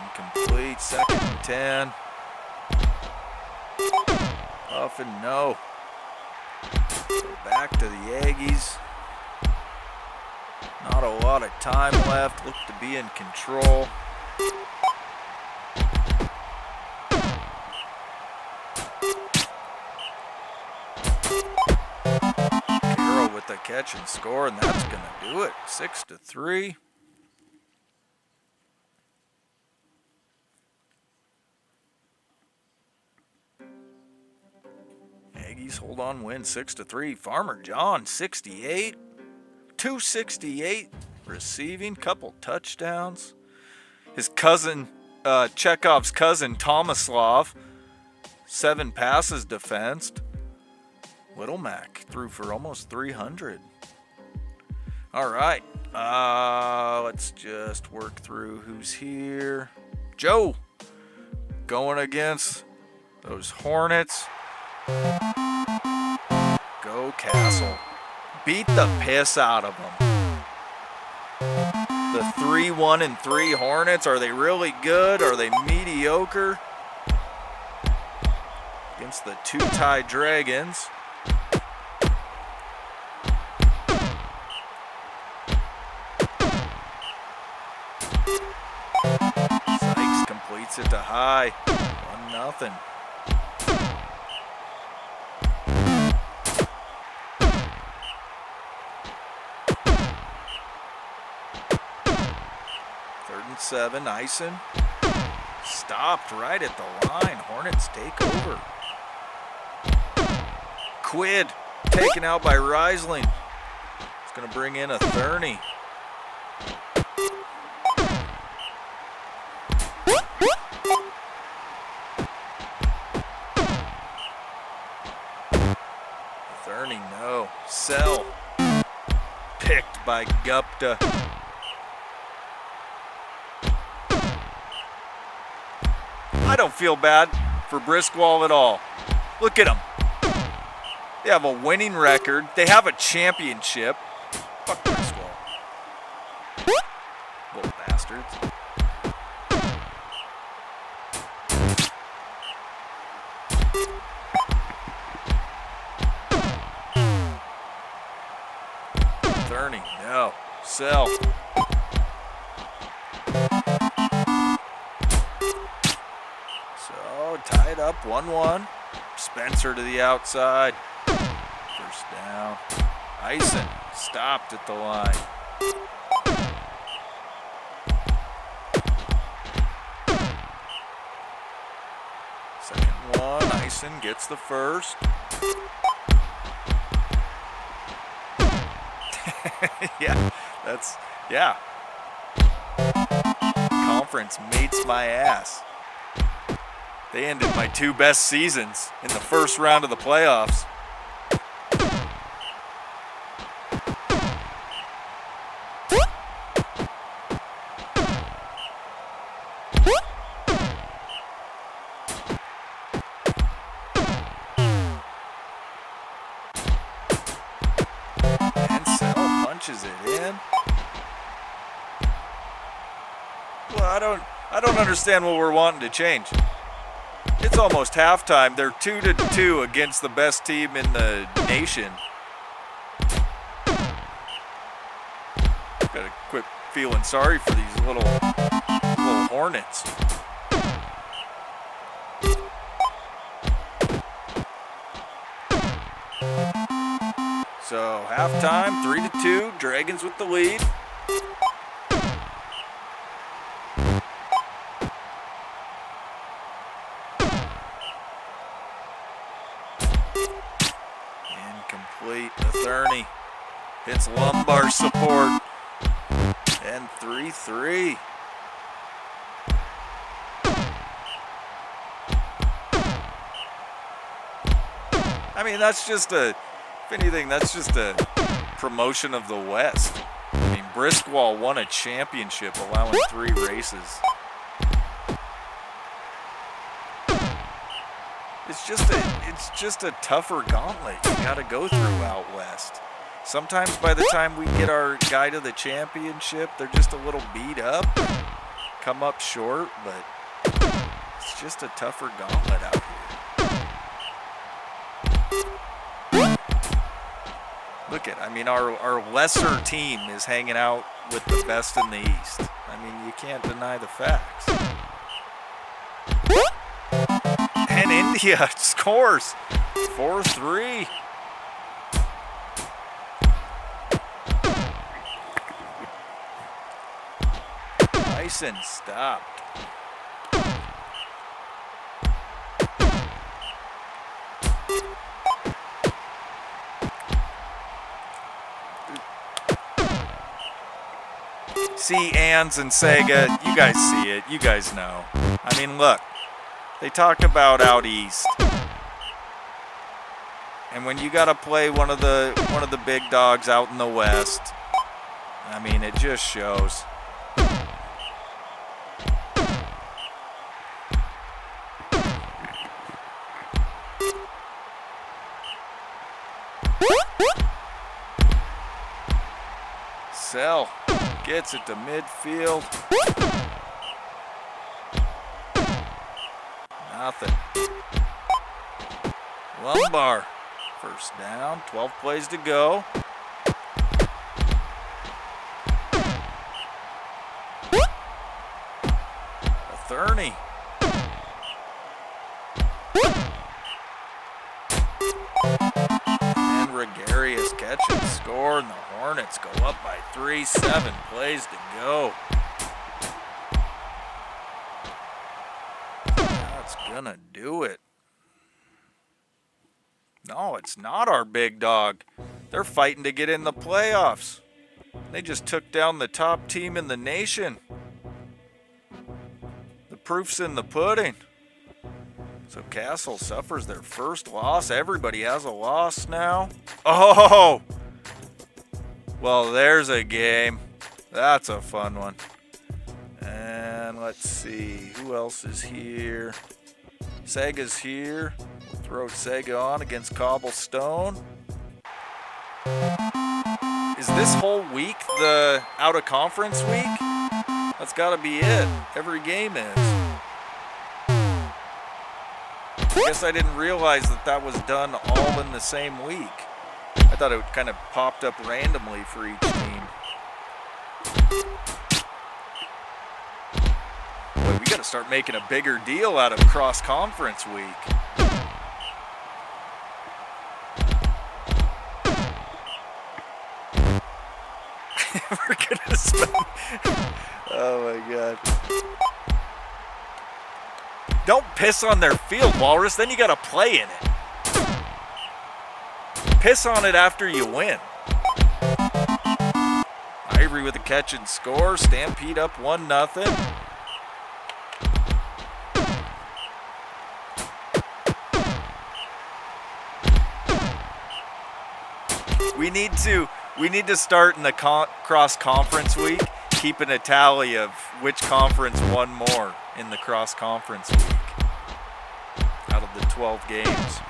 Incomplete. 2nd and 10. Puffin, no. Back to the Aggies. Not a lot of time left. Look to be in control. Carroll with the catch and score, and that's going to do it. 6-3. Aggies hold on, win 6-3. Farmer John, 68. 268 receiving, couple touchdowns. His cousin, Chekhov's cousin, Tomislav, 7 passes defensed. Little Mac threw for almost 300. All right, let's just work through who's here. Joe going against those Hornets. Go Kassel. Beat the piss out of them. The 3-1-3 Hornets, are they really good? Are they mediocre? Against the 2-tie Dragons. Sykes completes it to High. 1-0. Seven, Ison stopped right at the line. Hornets take over. Quid taken out by Reisling. It's going to bring in a Thurney. Thurney, no. Sell. Picked by Gupta. I don't feel bad for Briskwall at all. Look at them. They have a winning record. They have a championship. Fuck Briskwall. Little bastards. Thurney, no. Sell. So tied up 1-1. Spencer to the outside. First down. Ison stopped at the line. Second one. Ison gets the first. Yeah. Conference mates my ass. They ended my 2 best seasons in the first round of the playoffs. And Sell punches it in. Well, I don't understand what we're wanting to change. It's almost halftime. They're 2-2 against the best team in the nation. Gotta quit feeling sorry for these little Hornets. So halftime, 3-2. Dragons with the lead. Incomplete. Atherney hits lumbar support. And 3-3. I mean, that's just if anything, that's just a promotion of the West. I mean, Briskwall won a championship allowing 3 races. It's just a tougher gauntlet you gotta go through out west. Sometimes by the time we get our guy to the championship, they're just a little beat up, come up short, but it's just a tougher gauntlet out here. Look at, I mean, our lesser team is hanging out with the best in the East. I mean, you can't deny the facts. And India scores 4-3. Ison stopped. See, Ans and Sega, you guys see it. You guys know. I mean, look. They talk about out east, and when you got to play one of the big dogs out in the west, I mean, it just shows. Sell gets it to midfield. Nothing. Lumbar. First down. 12 plays to go. Atherney. And Regarius catching score, and the Hornets go up by 3. 7 plays to go. Gonna do it. No, it's not our big dog. They're fighting to get in the playoffs. They just took down the top team in the nation. The proof's in the pudding. So Kassel suffers their first loss. Everybody has a loss now. Oh! Well, there's a game. That's a fun one. And let's see. Who else is here? Sega's here. We'll throw Sega on against Cobblestone. Is this whole week the out-of-conference week? That's got to be it. Every game is. I guess I didn't realize that was done all in the same week. I thought it kind of popped up randomly for each team. Boy, we got to start making a bigger deal out of cross-conference week. We're gonna spend. Oh my god! Don't piss on their field, Walrus. Then you gotta play in it. Piss on it after you win. Ivory with a catch and score. Stampede up 1-0. We need to start in the cross-conference week, keeping a tally of which conference won more in the cross-conference week out of the 12 games.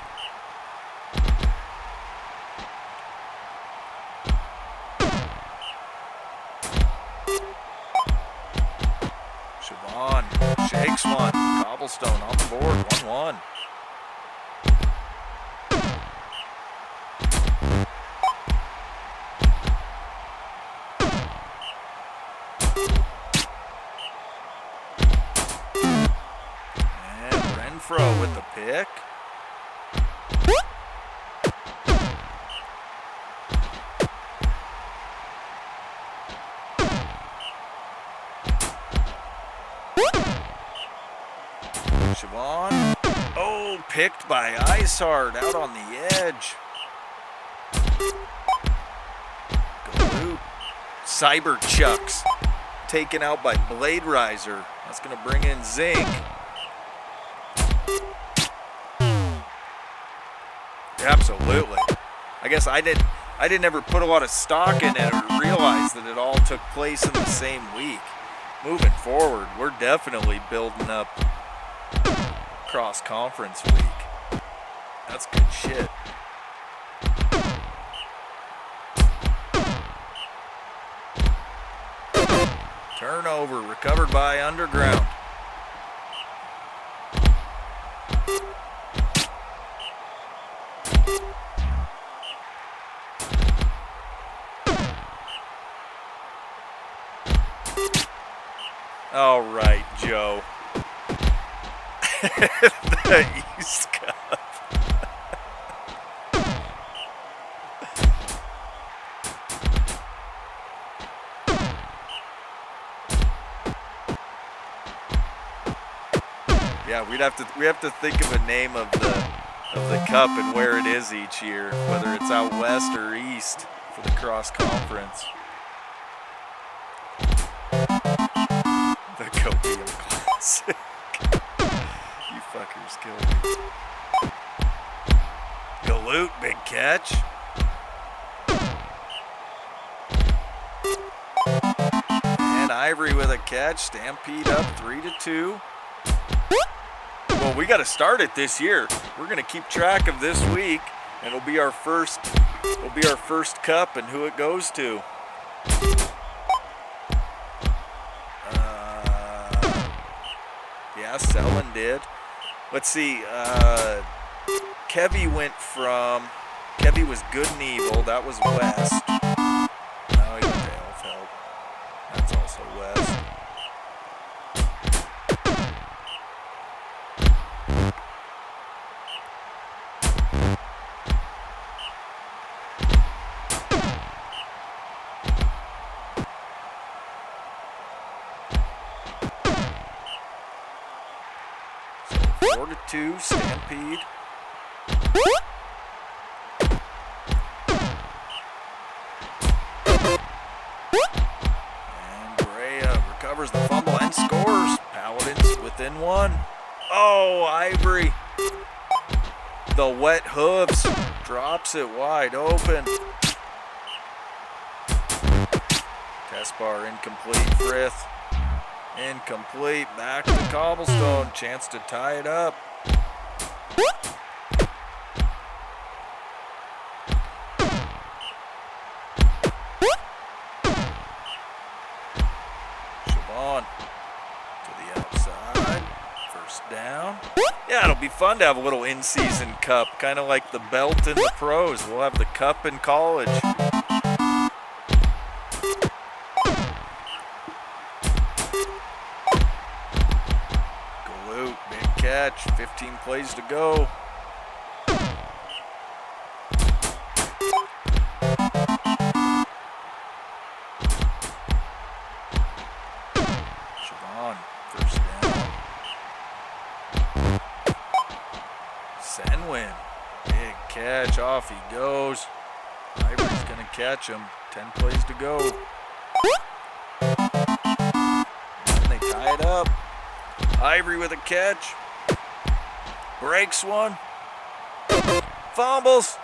Siobhan shakes one. Cobblestone on the board, 1-1. With the pick. Siobhan. Oh, picked by Isard out on the edge. Galoot. Cyber Chucks taken out by Blade Riser. That's going to bring in Zinc. Absolutely. I guess I didn't ever put a lot of stock in it or realize that it all took place in the same week. Moving forward, we're definitely building up cross-conference week. That's good shit. Turnover, recovered by Underground. All right, Joe. The East Cup. Yeah, we have to think of a name of the cup and where it is each year, whether it's out west or east for the cross conference. The Copium Classic. You fuckers killed me. Galoot, big catch. And Ivory with a catch. Stampede up 3-2. Well, we got to start it this year. We're going to keep track of this week, and it'll be our first cup and who it goes to. Yeah, Selin did. Let's see. Kevy was Good and Evil. That was West. Now he went to Elfeld. That's also West. So 4-2, Stampede. Recovers the fumble and scores. Paladins within one. Oh, Ivory. The wet hooves. Drops it wide open. Tespar incomplete. Frith. Incomplete. Back to Cobblestone. Chance to tie it up. To the outside. First down. Yeah, it'll be fun to have a little in-season cup, kind of like the belt in the pros. We'll have the cup in college. catch. 15 plays to go. Siobhan, first down. Senwin, big catch. Off he goes. Ivory's going to catch him. 10 plays to go. And they tie it up. Ivory with a catch. Breaks one. Fumbles.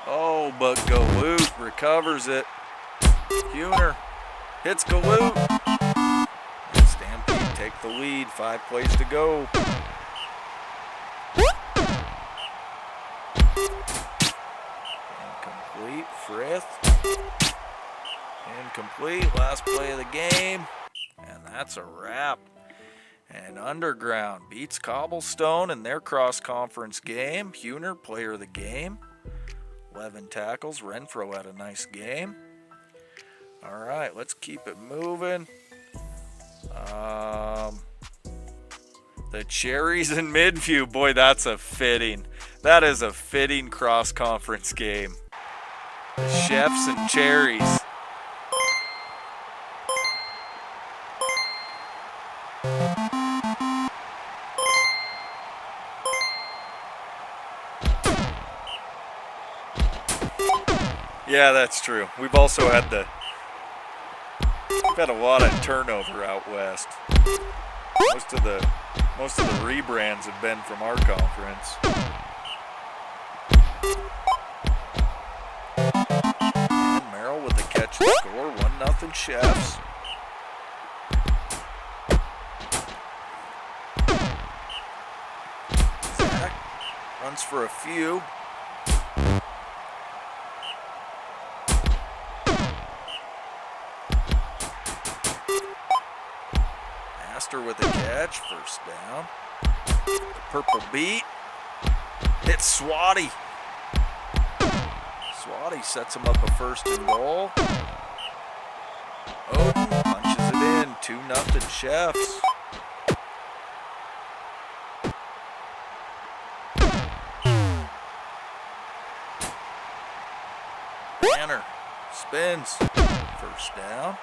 Oh, but Galoot recovers it. Huner hits Galoot. And Stampede take the lead. 5 plays to go. Incomplete. Frith. Incomplete. Last play of the game. And that's a wrap. And Underground beats Cobblestone in their cross-conference game. Huner, player of the game. 11 tackles. Renfro had a nice game. All right, let's keep it moving. The Cherries in Midview. Boy, that's a fitting. That is a fitting cross-conference game. The Chefs and Cherries. Yeah, that's true. We've also had we've had a lot of turnover out west. Most of the rebrands have been from our conference. And Merrill with the catch and score. 1-0 Chefs. Zach runs for a few. With a catch, first down. The purple beat hits Swatty. Swatty sets him up a 1st and goal. Odin punches it in. 2-0 Chefs. Banner spins. First down.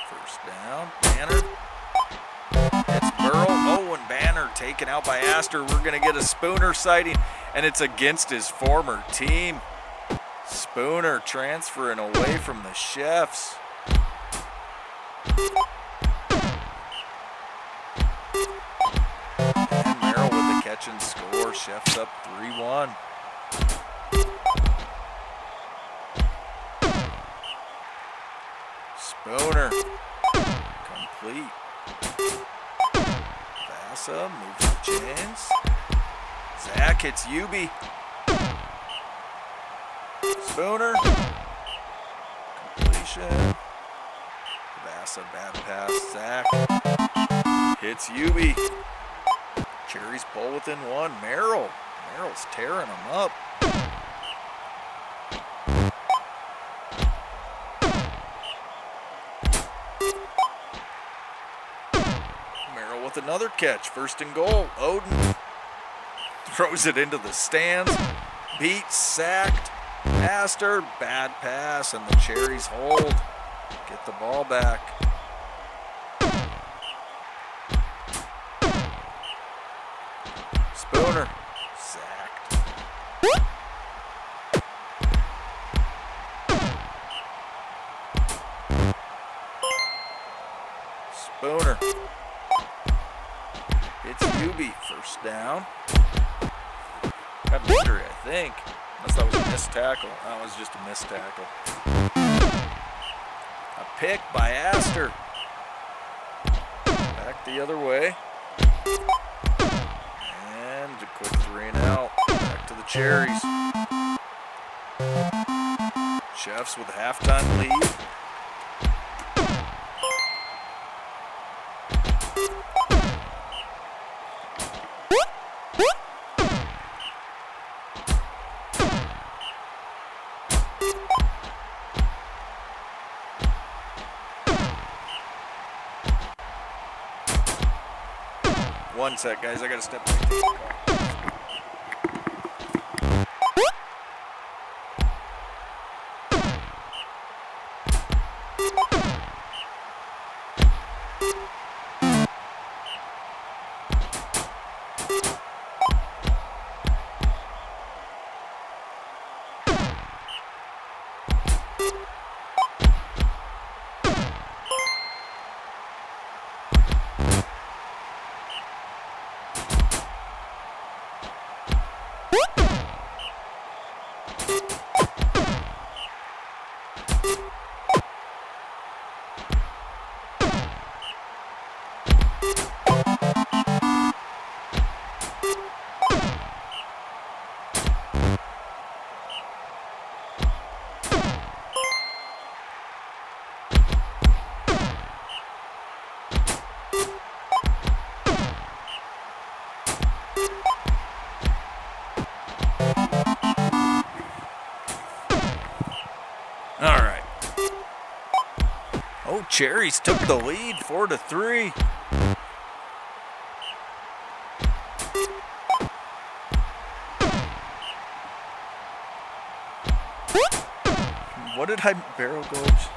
First down. Banner. It's Burrow. Oh, and Banner taken out by Astor. We're going to get a Spooner sighting, and it's against his former team. Spooner transferring away from the Chefs. And Merrill with the catch and score. Chefs up 3-1. Spooner, complete. Vasa moves the chains. Zach hits Ubi. Spooner, completion. Vasa, bad pass. Zach hits Ubi. Cherries pull within 1. Merrill's tearing them up. With another catch, 1st and goal. Odin throws it into the stands. Beats, sacked. Astor, bad pass, and the Cherries hold. Get the ball back. Spooner, sacked. Spooner. It's Ubi, 1st down. Got an injury, I think. Unless that was a missed tackle. That was just a missed tackle. A pick by Astor. Back the other way. And a quick 3 and out. Back to the Cherries. Chefs with a halftime lead. 1 sec, guys. I gotta step back. All right. Oh, Cherries took the lead 4-3. What did I barrel gulch?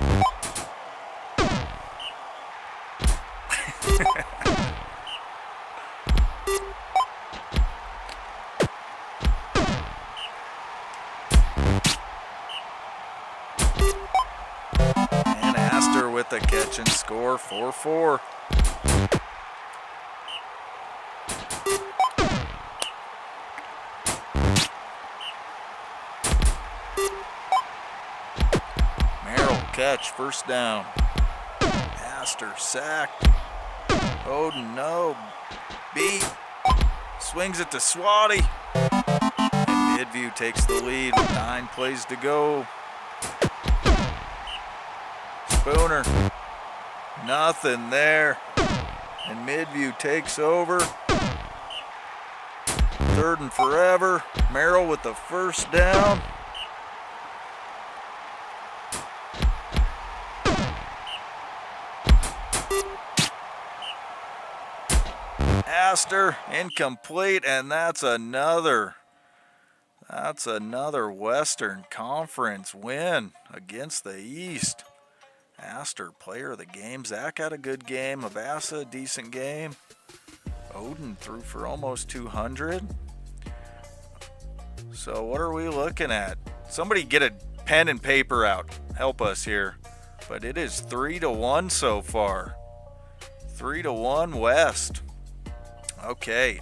And Astor with a catch and score, 4-4. Catch, first down. Astor sacked. Oh no. Beat. Swings it to Swatty. And Midview takes the lead with 9 plays to go. Spooner. Nothing there. And Midview takes over. 3rd and forever. Merrill with the first down. Astor incomplete, and that's another Western Conference win against the East. Astor, player of the game. Zach had a good game. Abassa, decent game. Odin threw for almost 200. So what are we looking at? Somebody get a pen and paper out. Help us here. But it is 3-1 so far. 3-1 West. Okay,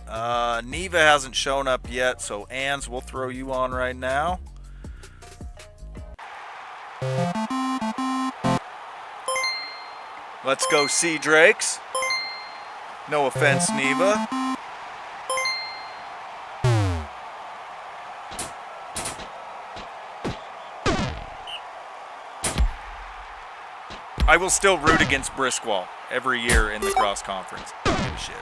Neva hasn't shown up yet, so Ans, we'll throw you on right now. Let's go Sea Drakes. No offense, Neva. I will still root against Briskwall every year in the cross conference. I don't give a shit.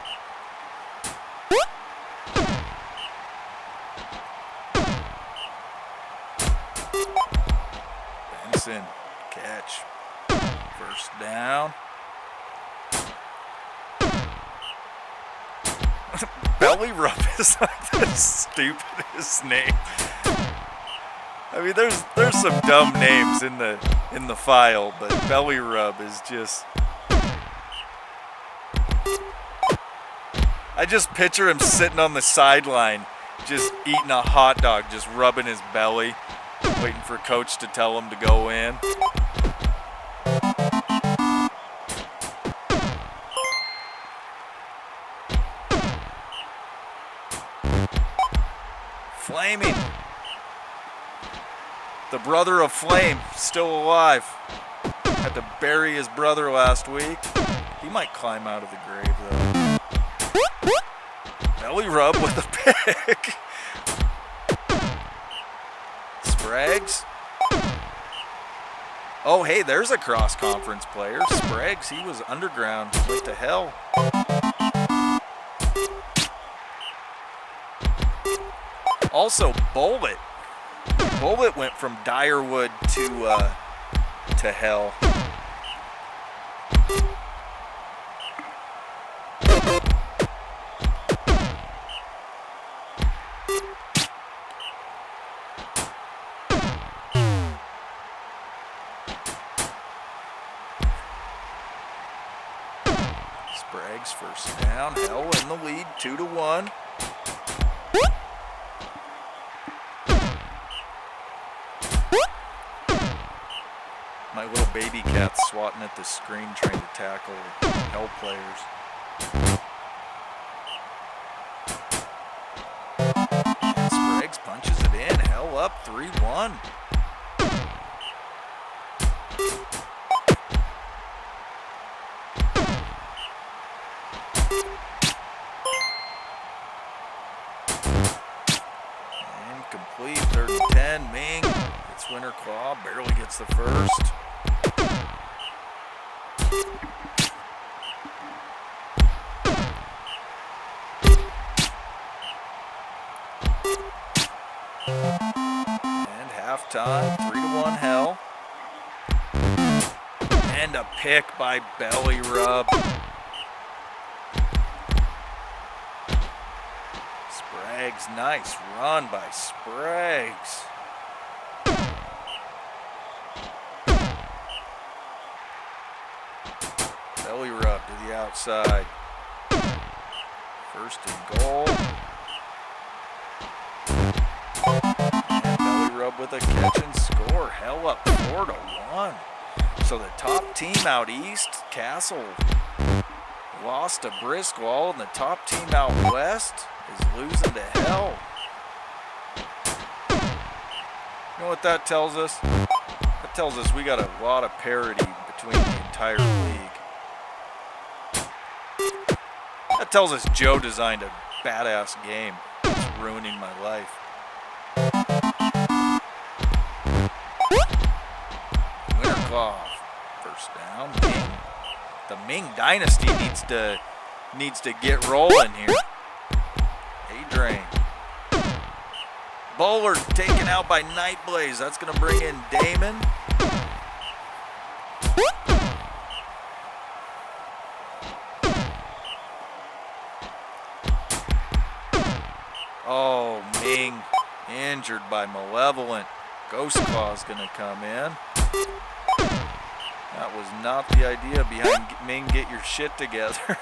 Catch. First down. Belly Rub is like the stupidest name. I mean, there's some dumb names in the file, but Belly Rub is just. I just picture him sitting on the sideline, just eating a hot dog, just rubbing his belly, waiting for coach to tell him to go in. Flaming. The brother of Flame, still alive. Had to bury his brother last week. He might climb out of the grave, though. Belly Rub with a pick. Sprags. Oh, hey, there's a cross-conference player. Sprags, he was underground. Went to hell. Also, Bullet. Bullet went from Direwood to hell. Sprague's first down. Hell in the lead, 2-1. My little baby cat's swatting at the screen trying to tackle Hell players. And Sprague's punches it in. Hell up, 3-1. Complete, 3rd and 10. Ming gets winner claw, barely gets the first. And halftime, 3-1 Hell. And a pick by Belly Rub. Sprague's, nice run by Sprague's. Belly rub to the outside. 1st and goal. And belly rub with a catch and score. Hell up 4-1. So the top team out east, Kassel, lost to Briskwall, and the top team out west is losing to Hell. You know what that tells us? That tells us we got a lot of parity between the entire league. That tells us Joe designed a badass game. It's ruining my life. Winner claw. 1st down. Ming. The Ming dynasty needs to get rolling here. Drain. Bowler taken out by Nightblaze. That's going to bring in Damon. Oh, Ming injured by Malevolent. Ghost Claw's going to come in. That was not the idea behind Ming, get your shit together.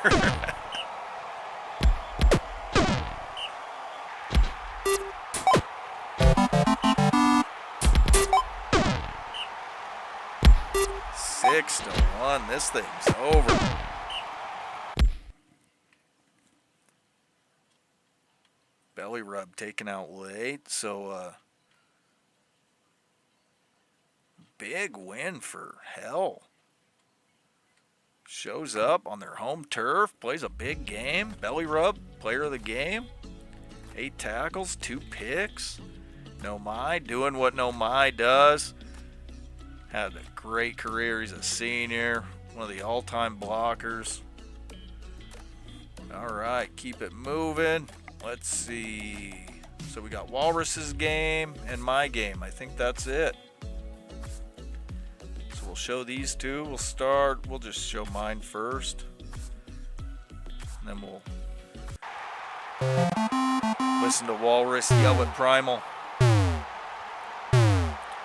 Six to 1. This thing's over. Belly rub taken out late, so big win for Hell. Shows up on their home turf, plays a big game. Belly rub, player of the game. 8 tackles, 2 picks. Nomai doing what Nomai does. Had a great career. He's a senior, one of the all-time blockers. All right, keep it moving. Let's see. So we got Walrus's game and my game. I think that's it. So we'll show these two. We'll just show mine first. And then we'll listen to Walrus yell at Primal.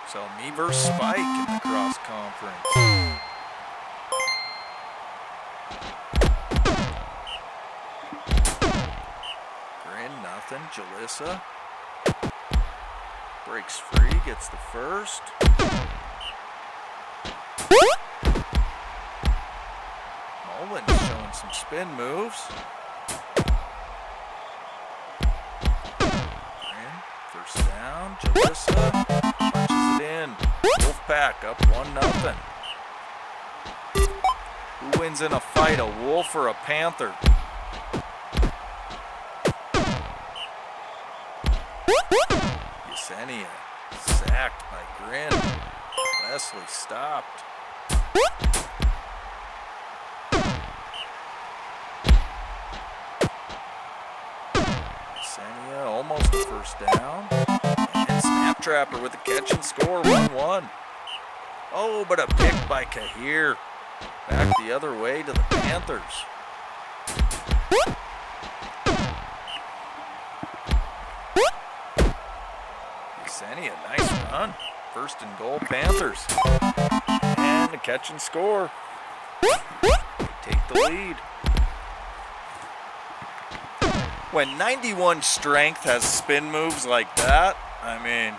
So me versus Spike in the cross conference. Grin, nothing. Jalissa breaks free, gets the first. Mullen showing some spin moves. Grin, first down. Jalissa punches it in. Wolfpack up 1-0. Who wins in a fight, a wolf or a panther? Yesenia sacked by Grin. Leslie stopped. Yesenia almost a first down. And Snap Trapper with a catch and score, 1-1. Oh, but a pick by Kahir. Back the other way to the Panthers. Yesenia, nice run. 1st and goal, Panthers. And a catch and score. They take the lead. When 91 strength has spin moves like that, I mean,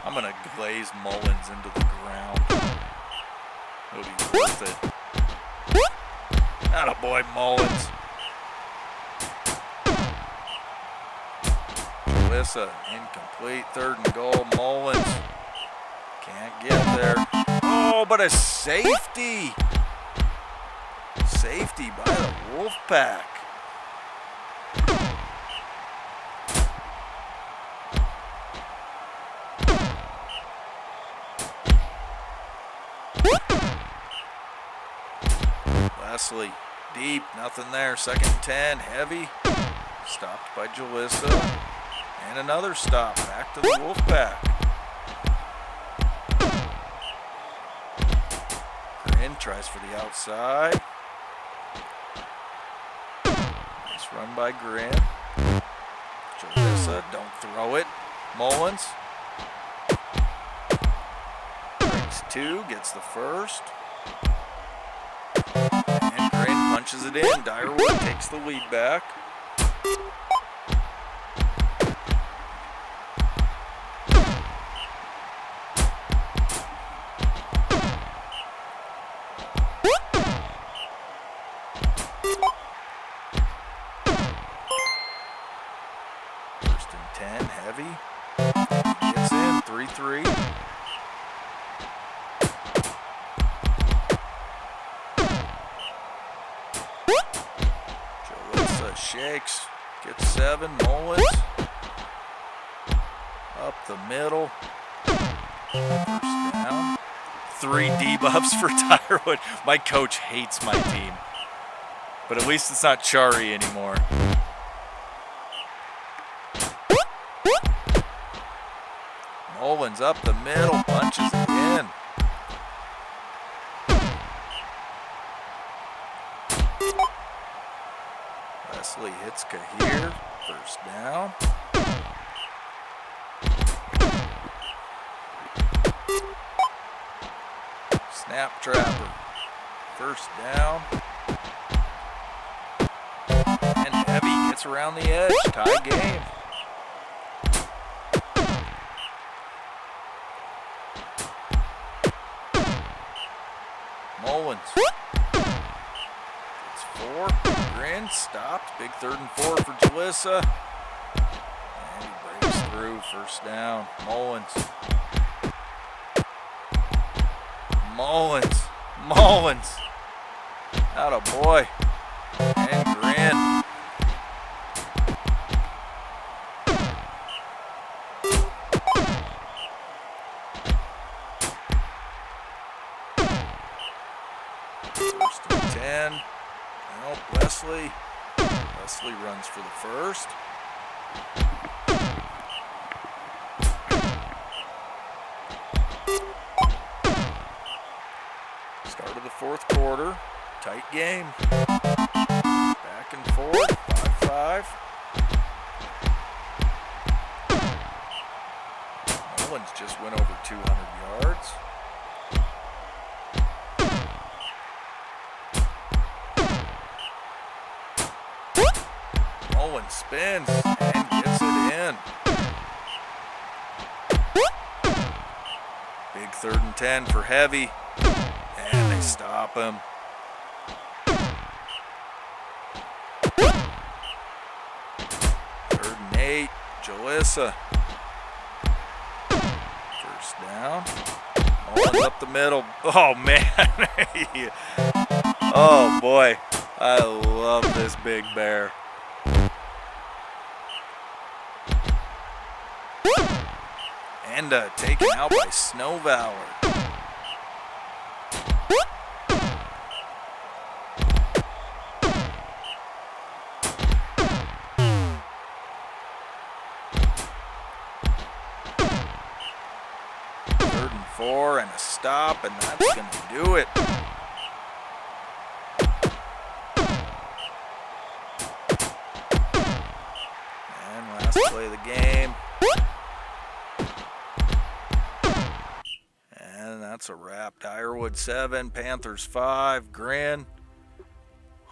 I'm gonna glaze Mullins into the ground. It'll be worth it. Attaboy, Mullins. Jalissa, incomplete, 3rd and goal. Mullins can't get there. Oh, but a safety. Safety by the Wolfpack. Wesley, deep, nothing there. 2nd and 10, heavy. Stopped by Jalissa. And another stop, back to the Wolfpack. Grin tries for the outside. Nice run by Grin. Jalissa, don't throw it. Mullins. Breaks 2, gets the first. And Grin punches it in. Dyerwood takes the lead back. Heavy. Gets in. 3-3. Jalissa shakes. Gets 7. Mullins. Up the middle. First down. 3 debuffs for Tyrowood. My coach hates my team. But at least it's not Chari anymore. Mullins up the middle, punches it in. Wesley hits Kahir, first down. Snap trapper, first down. And Heavy gets around the edge, tie game. Mullins. It's 4. Grin stopped. Big 3rd and 4 for Jalissa. And he breaks through. First down. Mullins. Mullins. Mullins. Attaboy. And Grin. First and 10. Nope, Wesley. Wesley runs for the first. Start of the 4th quarter. Tight game. Back and forth. 5-5. Mullins just went over 200 yards. Mullins spins and gets it in. Big 3rd and 10 for Heavy. And they stop him. 3rd and 8. Jalissa. First down. Mullins up the middle. Oh, man. Oh, boy. I love this big bear. And taken out by Snow Valor. Third and 4 and a stop, and that's going to do it. And last play of the game. And that's a wrap. Dyerwood 7, Panthers 5. Grin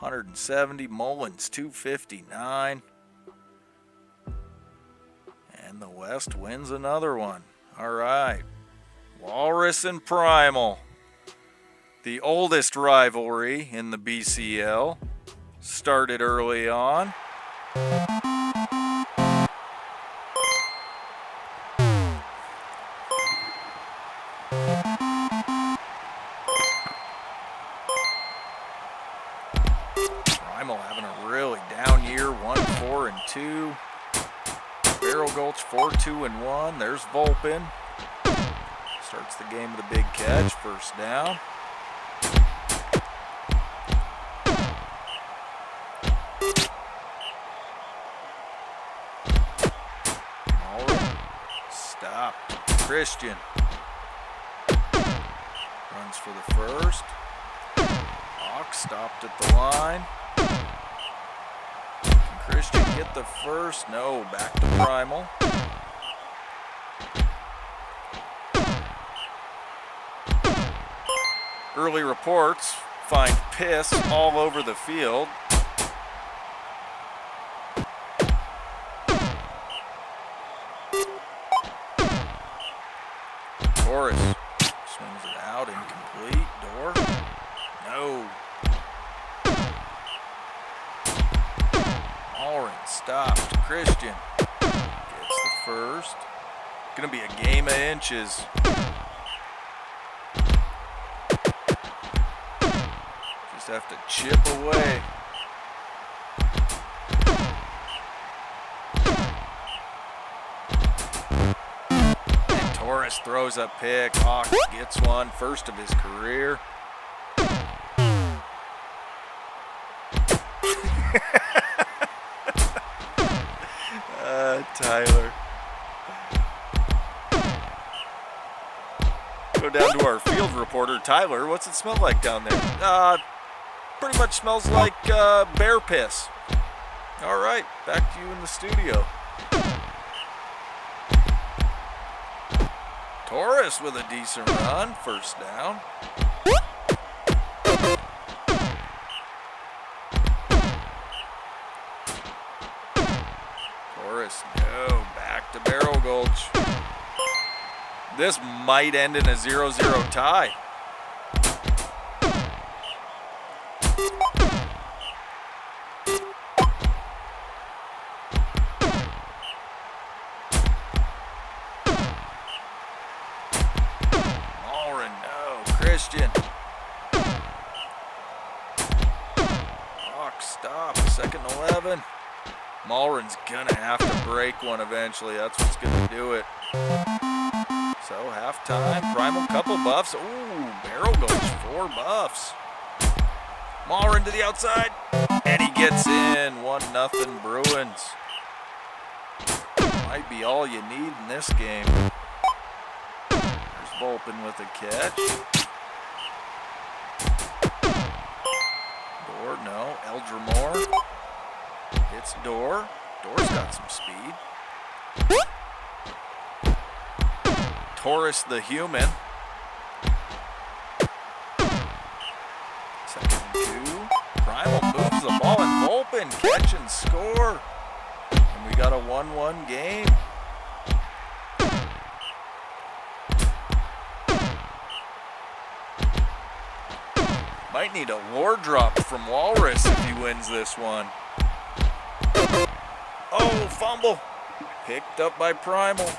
170. Mullins 259. And the West wins another one. All right. Walrus and Primal. The oldest rivalry in the BCL. Started early on. Primal having a really down year, 1-4-2. Barrel Gulch 4-2-1. There's Volpin. Starts the game with a big catch, first down. Stopped. Christian runs for the first. Hawk stopped at the line. Can Christian get the first? No, back to Primal. Early reports find piss all over the field. Torres swings it out, incomplete. Door. No. Allred stopped. Christian gets the first. Gonna be a game of inches. Just have to chip away. Torres throws a pick. Hawk gets one, first of his career. Tyler. Go down to our field reporter, Tyler. What's it smell like down there? Pretty much smells like bear piss. All right, back to you in the studio. Torres with a decent run, first down. Torres, no, back to Barrel Gulch. This might end in a 0-0 tie. Christian. Hawk stop, second and 11. Mulren's gonna have to break one eventually. That's what's gonna do it. So halftime, Primal couple buffs. Ooh, Barrel Gulch 4 buffs. Mulren to the outside, and he gets in. 1-0 Bruins. Might be all you need in this game. There's Volpin with a catch. Door, no. Eldrimore hits Door. Door's got some speed. Torres the human. Second and 2. Primal moves the ball and Volpin catch and score. And we got a 1-1 game. Might need a war drop from Walrus if he wins this one. Oh, fumble. Picked up by Primal.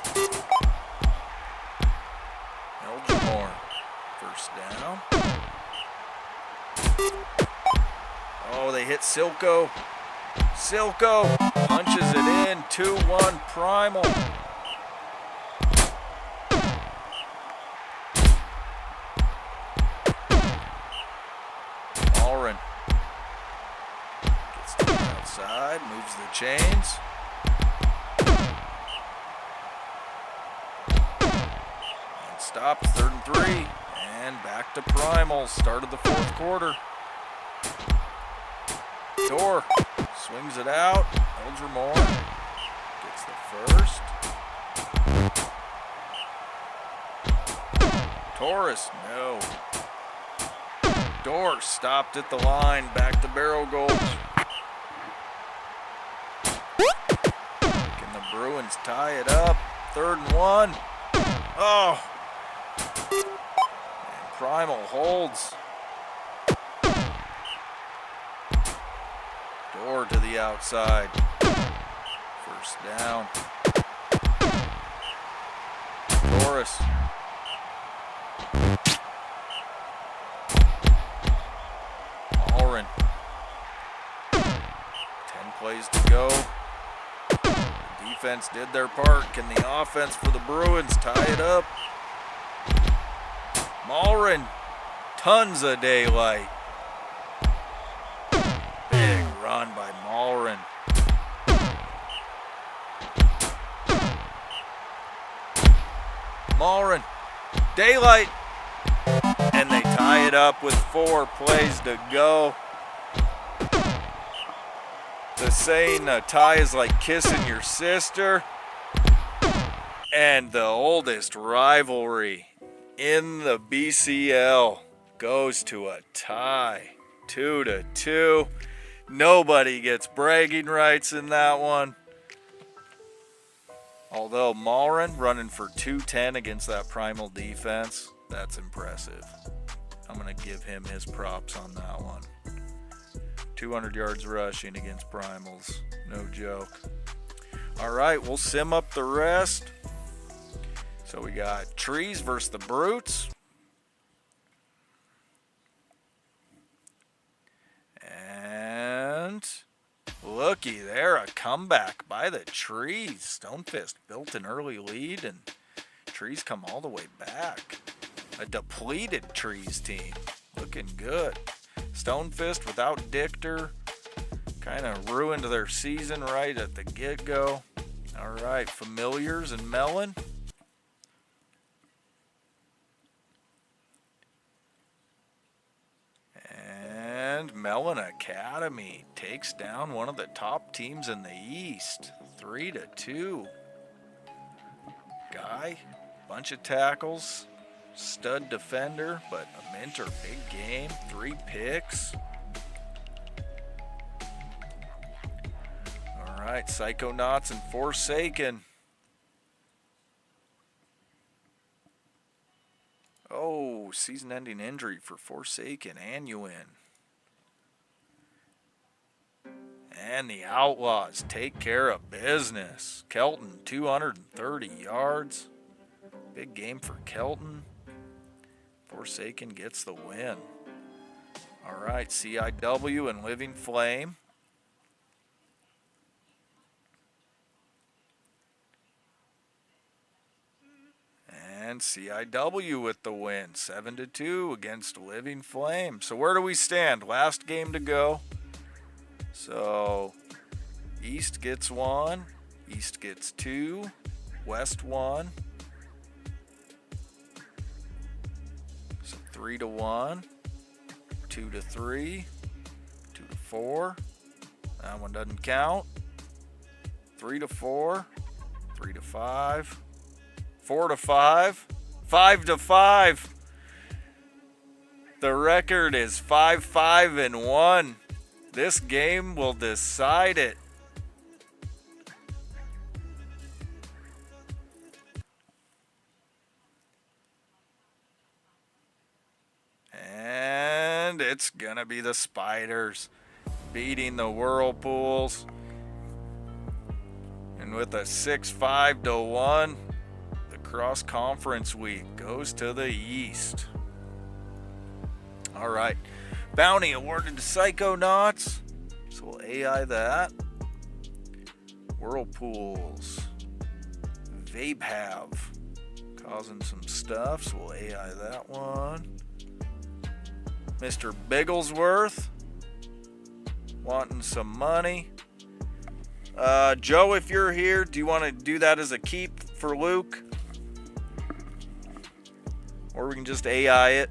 Eldrimore, first down. Oh, they hit Silco. Silco punches it in. 2-1 Primal. Allred gets to the outside, moves the chains. And stops, 3rd and 3. And back to Primal, start of the 4th quarter. Door swings it out. Eldrimore gets the first. Torres, no. Door stopped at the line. Back to Barrel Gulch. Can the Bruins tie it up? 3rd and 1. Oh! And Primal holds. Door to the outside. 1st down. Torres. Allred. 10 plays to go. The defense did their part. Can the offense for the Bruins tie it up? Allred. Tons of daylight. Big run by Allred. Allred. Daylight. And they tie it up with 4 plays to go. The saying, a tie is like kissing your sister. And the oldest rivalry in the BCL goes to a tie. 2-2. Nobody gets bragging rights in that one. Although Allred running for 210 against that Primal defense, that's impressive. I'm going to give him his props on that one. 200 yards rushing against Primals. No joke. All right, we'll sim up the rest. So we got Trees versus the Brutes. And looky there, a comeback by the Trees. Stonefist built an early lead, and Trees come all the way back. A depleted Trees team. Looking good. Stonefist without Dichter. Kind of ruined their season right at the get-go. All right, Familiars and Melon. And Melon Academy takes down one of the top teams in the East. 3-2. Guy, bunch of tackles, stud defender, but a Minter big game, 3 picks. All right, Psychonauts and Forsaken. Oh, season-ending injury for Forsaken and Yuan. And the Outlaws take care of business. Kelton, 230 yards. Big game for Kelton. Forsaken gets the win. All right, CIW and Living Flame. And CIW with the win, 7-2 against Living Flame. So where do we stand? Last game to go. So East gets 1, East gets 2, West 1. So 3-1, 2-3, 2-4. That one doesn't count. 3-4, 3-5. 4-5, 5-5. The record is 5-5-1. This game will decide it. And it's gonna be the Spiders beating the Whirlpools. And with a 6-5-1. Cross-conference week goes to the East. All right. Bounty awarded to Psychonauts. So we'll AI that. Whirlpools. Vape have causing some stuff. So we'll AI that one. Mr. Bigglesworth wanting some money. Joe, if you're here, do you want to do that as a keep for Luke? Or we can just AI it.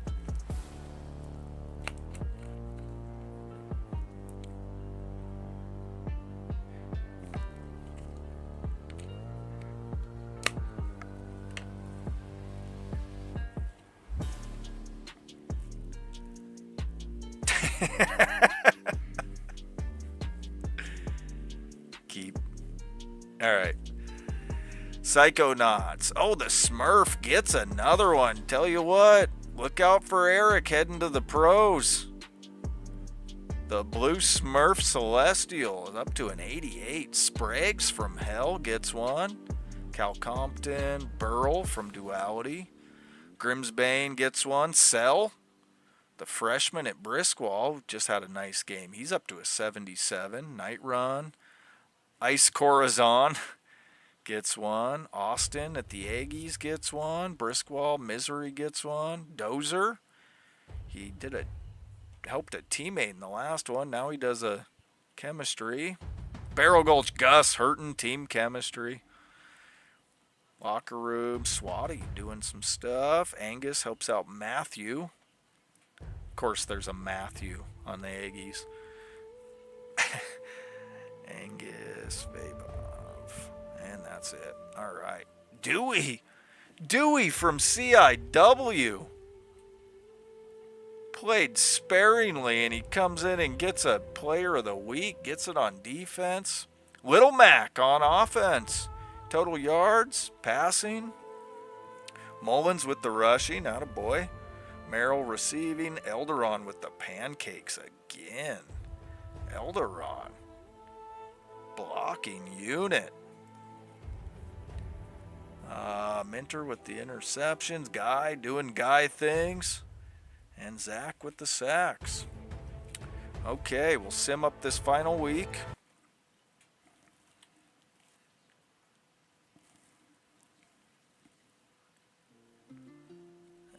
Keep. All right. Psychonauts. Oh, the Smurf gets another one. Tell you what, look out for Eric heading to the pros. The Blue Smurf Celestial is up to an 88. Spriggs from Hell gets one. Cal Compton. Burl from Duality. Grimsbane gets one. Cell, the freshman at Briskwall, just had a nice game. He's up to a 77. Night Run. Ice Corazon gets one. Austin at the Aggies gets one. Briskwall, Misery gets one. Dozer, he helped a teammate in the last one. Now he does a chemistry. Barrel Gulch Gus hurting team chemistry. Locker room, Swatty doing some stuff. Angus helps out Matthew. Of course, there's a Matthew on the Aggies. Angus, Vabov. And that's it. All right. Dewey from CIW. Played sparingly, and he comes in and gets a player of the week. Gets it on defense. Little Mac on offense. Total yards, passing. Mullins with the rushing, attaboy. Merrill receiving. Elderon with the pancakes again. Elderon. Blocking unit. Minter with the interceptions. Guy doing guy things. And Zach with the sacks. Okay, we'll sim up this final week.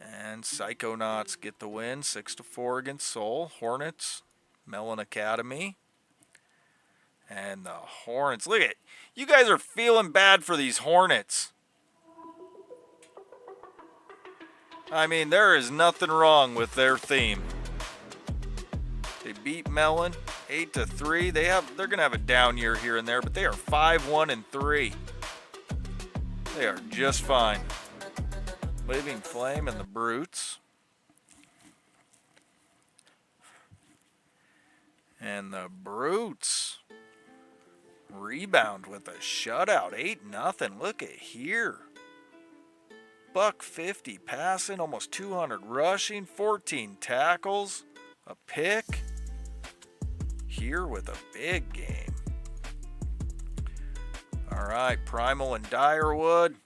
And Psychonauts get the win, 6-4 against Seoul. Hornets, Mellon Academy. And the Hornets, look at it. You guys are feeling bad for these Hornets. I mean, there is nothing wrong with their theme. They beat Mellon 8-3. They're gonna have a down year here and there, but they are 5-1-3. They are just fine. Living Flame and the Brutes. And the Brutes rebound with a shutout. 8-0. Look at here. $150 passing, almost 200 rushing, 14 tackles, a pick. Here with a big game. All right, Primal and Dyerwood.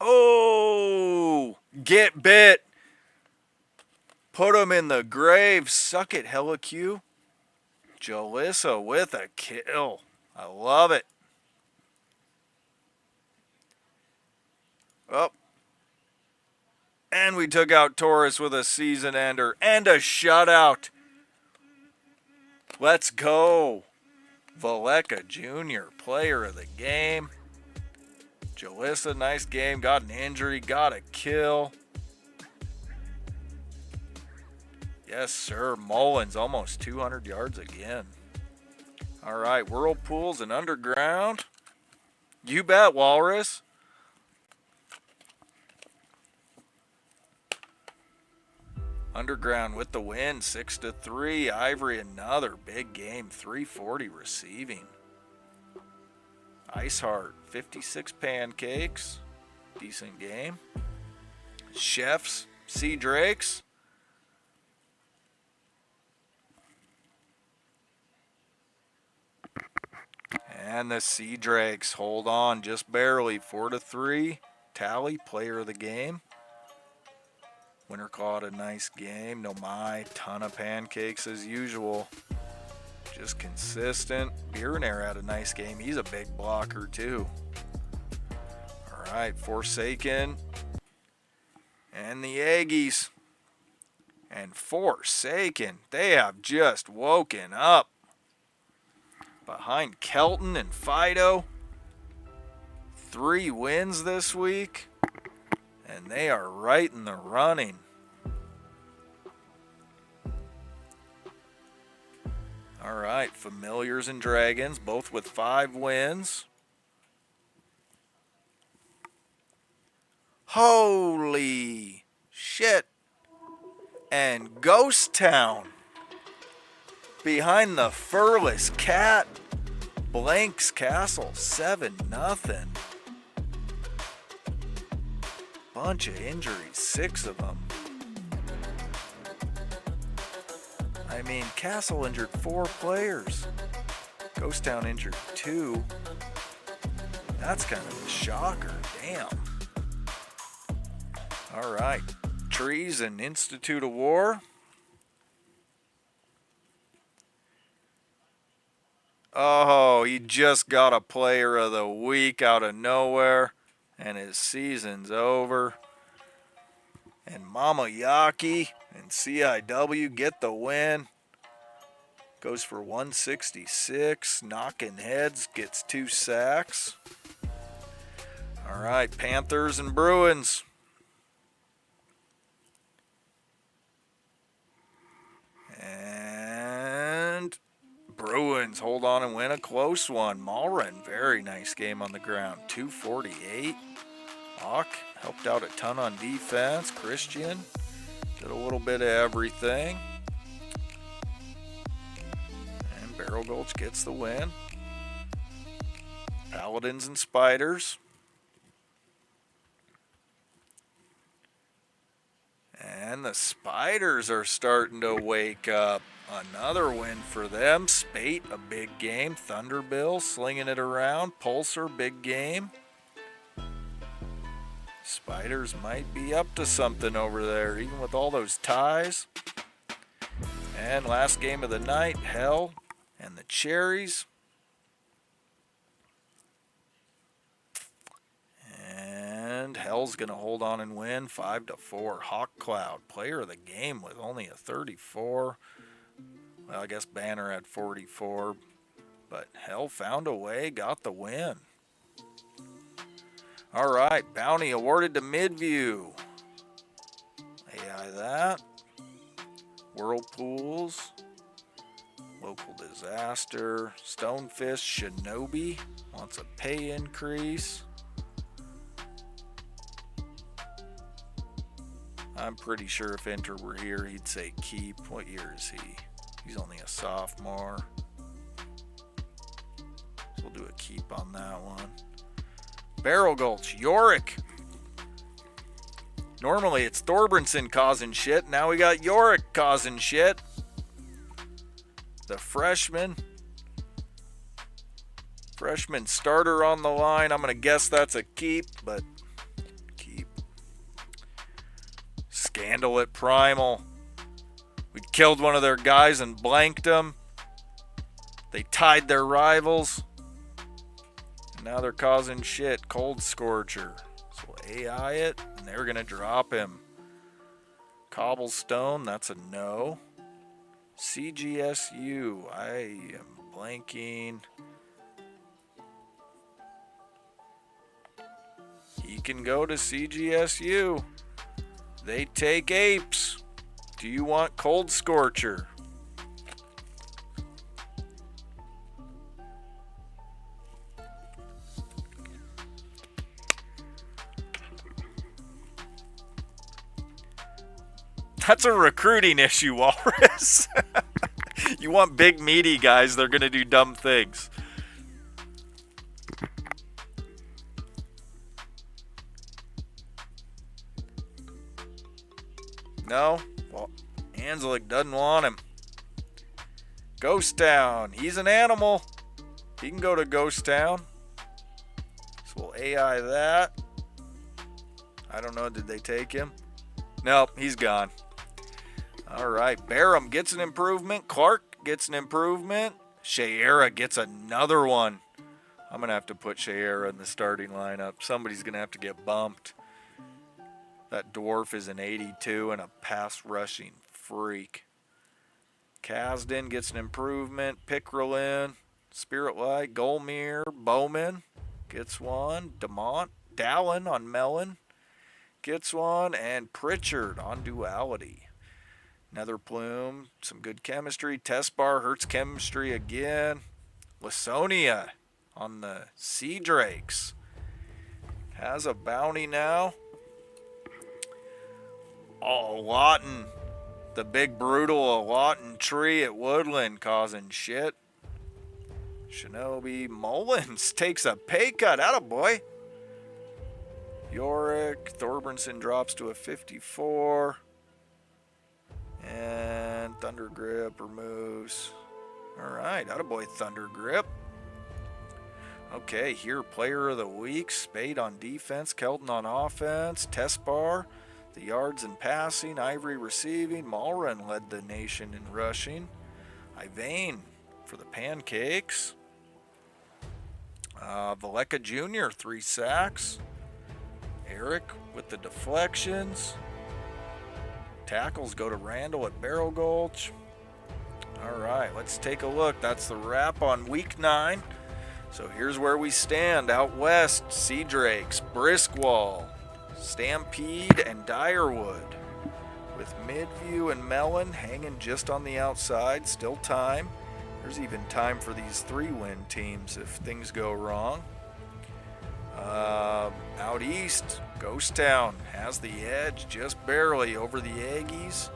Oh, get bit. Put him in the grave. Suck it, Heliq. Jalissa with a kill. I love it. Oh. And we took out Torres with a season ender and a shutout. Let's go. Valeka Jr., player of the game. Jalissa, nice game. Got an injury, got a kill. Yes, sir. Mullins, almost 200 yards again. All right, Whirlpools and Underground. You bet, Walrus. Underground with the win, 6-3. Ivory, another big game, 340 receiving. Iceheart, 56 pancakes. Decent game. Chefs, Sea Drakes. And the Sea Drakes hold on just barely, 4-3. Tally, player of the game. Winter caught a nice game. Nomai, ton of pancakes as usual. Just consistent. Biernair had a nice game. He's a big blocker too. All right, Forsaken. And the Aggies. And Forsaken, they have just woken up. Behind Kelton and Fido. 3 wins this week. And they are right in the running. All right, Familiars and Dragons, both with 5 wins. Holy shit. And Ghost Town behind the furless cat blanks Kassel 7-0. Bunch of injuries, 6 of them. I mean, Kassel injured 4 players. Ghost Town injured 2. That's kind of a shocker. Damn. All right. Trees and Institute of War. Oh, he just got a player of the week out of nowhere, and his season's over. And Mama Yaki and CIW get the win. Goes for 166. Knocking heads, gets 2 sacks. All right, Panthers and Bruins. And Bruins hold on and win a close one. Malrin, very nice game on the ground. 248. Hawk helped out a ton on defense. Christian did a little bit of everything. And Barrel Gulch gets the win. Paladins and Spiders. And the Spiders are starting to wake up. Another win for them. Spate, a big game. Thunderbill slinging it around. Pulsar, big game. Spiders might be up to something over there, even with all those ties. And last game of the night, Hell and the Cherries. And Hell's going to hold on and win 5-4. Hawk Cloud, player of the game with only a 34. Well, I guess Banner had 44. But Hell found a way, got the win. All right, bounty awarded to Midview. AI that. Whirlpools. Local disaster. Stonefish, Shinobi wants a pay increase. I'm pretty sure if Enter were here, he'd say keep. What year is he? He's only a sophomore. So we'll do a keep on that one. Barrel Gulch, Yorick. Normally it's Thorbranson causing shit. Now we got Yorick causing shit. The freshman starter on the line. I'm going to guess that's a keep, but keep. Scandal at Primal. We killed one of their guys and blanked them. They tied their rivals. Now they're causing shit. Cold Scorcher. So we'll AI it, and they're going to drop him. Cobblestone, that's a no. CGSU, I am blanking. He can go to CGSU. They take apes. Do you want Cold Scorcher? That's a recruiting issue, Walrus. You want big, meaty guys, they're going to do dumb things. No? Well, Hanslick doesn't want him. Ghost Town. He's an animal. He can go to Ghost Town. So we'll AI that. I don't know, did they take him? Nope, he's gone. All right, Barham gets an improvement. Clark gets an improvement. Shayera gets another one. I'm going to have to put Shayera in the starting lineup. Somebody's going to have to get bumped. That dwarf is an 82 and a pass rushing freak. Kasdan gets an improvement. Pickrelin, Spirit Light, Golmir, Bowman gets one. Demont, Dallin on Melon gets one. And Pritchard on Duality. Nether Plume, some good chemistry. Test Bar hurts chemistry again. Lasonia on the Sea Drakes has a bounty now. Oh, Lawton The big brutal Lawton tree at Woodland causing shit. Shinobi Mullins takes a pay cut. Attaboy. Yorick. Thorbenson drops to a 54. And Thunder Grip removes. Alright, attaboy Thunder Grip. Okay, here, player of the week. Spade on defense, Kelton on offense, Tespar, the yards and passing, Ivory receiving, Malrin led the nation in rushing, Ivane for the pancakes, Valeka Jr., 3 sacks, Eric with the deflections, tackles go to Randall at Barrel Gulch. Alright, let's take a look. That's the wrap on week 9. So here's where we stand. Out west, Sea Drakes, Briskwall, Stampede, and Dyerwood. With Midview and Mellon hanging just on the outside. Still time. There's even time for these 3-win teams if things go wrong. Out east, Ghost Town has the edge just barely over the Aggies.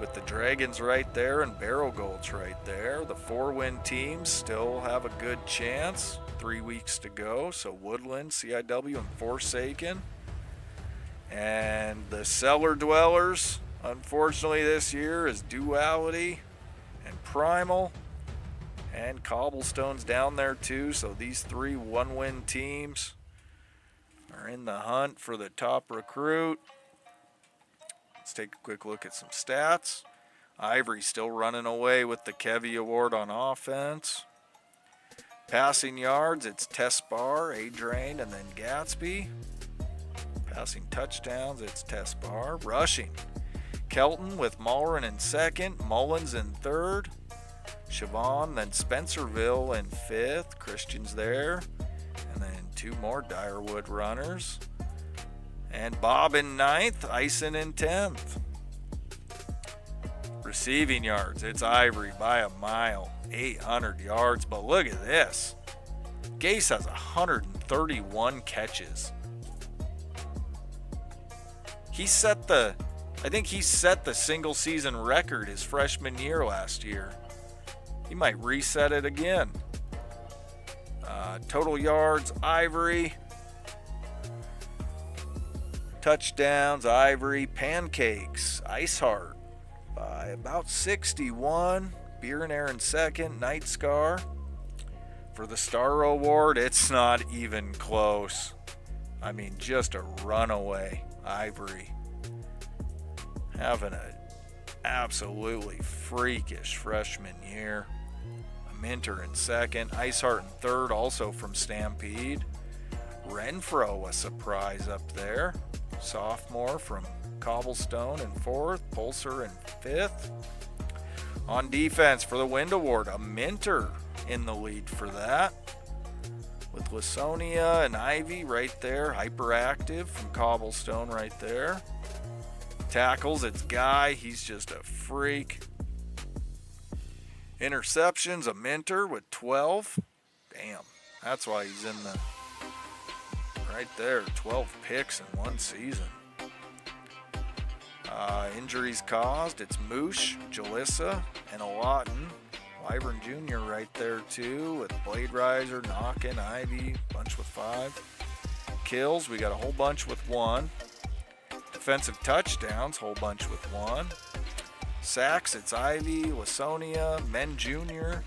With the Dragons right there and Barrel Gulch right there. The 4-win teams still have a good chance. 3 weeks to go. So Woodland, CIW, and Forsaken. And the Cellar Dwellers, unfortunately this year, is Duality and Primal. And Cobblestone's down there too. So these 3 1-win teams are in the hunt for the top recruit. Let's take a quick look at some stats. Ivory still running away with the Kevy Award on offense. Passing yards, it's Tespar, Adrain, and then Gatsby. Passing touchdowns, it's Tespar. Rushing, Kelton with Malrin in second, Mullins in third. Siobhan, then Spencerville in fifth. Christian's there. And then 2 more Dyerwood runners. And Bob in 9th, Ison in 10th. Receiving yards, it's Ivory by a mile, 800 yards. But look at this. Gase has 131 catches. I think he set the single season record his freshman year last year. He might reset it again. Total yards, Ivory. Touchdowns, Ivory. Pancakes, Iceheart by about 61. Beer and Air in second. Night Scar. For the Star Award, it's not even close. I mean, just a runaway. Ivory having an absolutely freakish freshman year. Minter in second. Iceheart in third, also from Stampede. Renfro, a surprise up there. Sophomore from Cobblestone in fourth. Pulsar in fifth. On defense for the Wind Award, a Minter in the lead for that. With Lasonia and Ivy right there. Hyperactive from Cobblestone right there. Tackles, it's Guy. He's just a freak. Interceptions, a Minter with 12. Damn, that's why he's in the... Right there, 12 picks in one season. Injuries caused, it's Moosh, Jalissa, and a Lawton. Wyvern Jr. right there too, with Blade Riser, Knockin', Ivy, bunch with 5. Kills, we got a whole bunch with 1. Defensive touchdowns, whole bunch with 1. Sacks, it's Ivy, Lasonia, Men Jr.,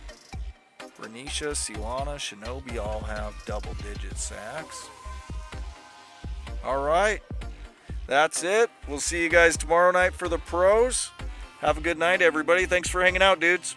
Renisha, Siwana, Shinobi all have double-digit sacks. All right, that's it. We'll see you guys tomorrow night for the pros. Have a good night, everybody. Thanks for hanging out, dudes.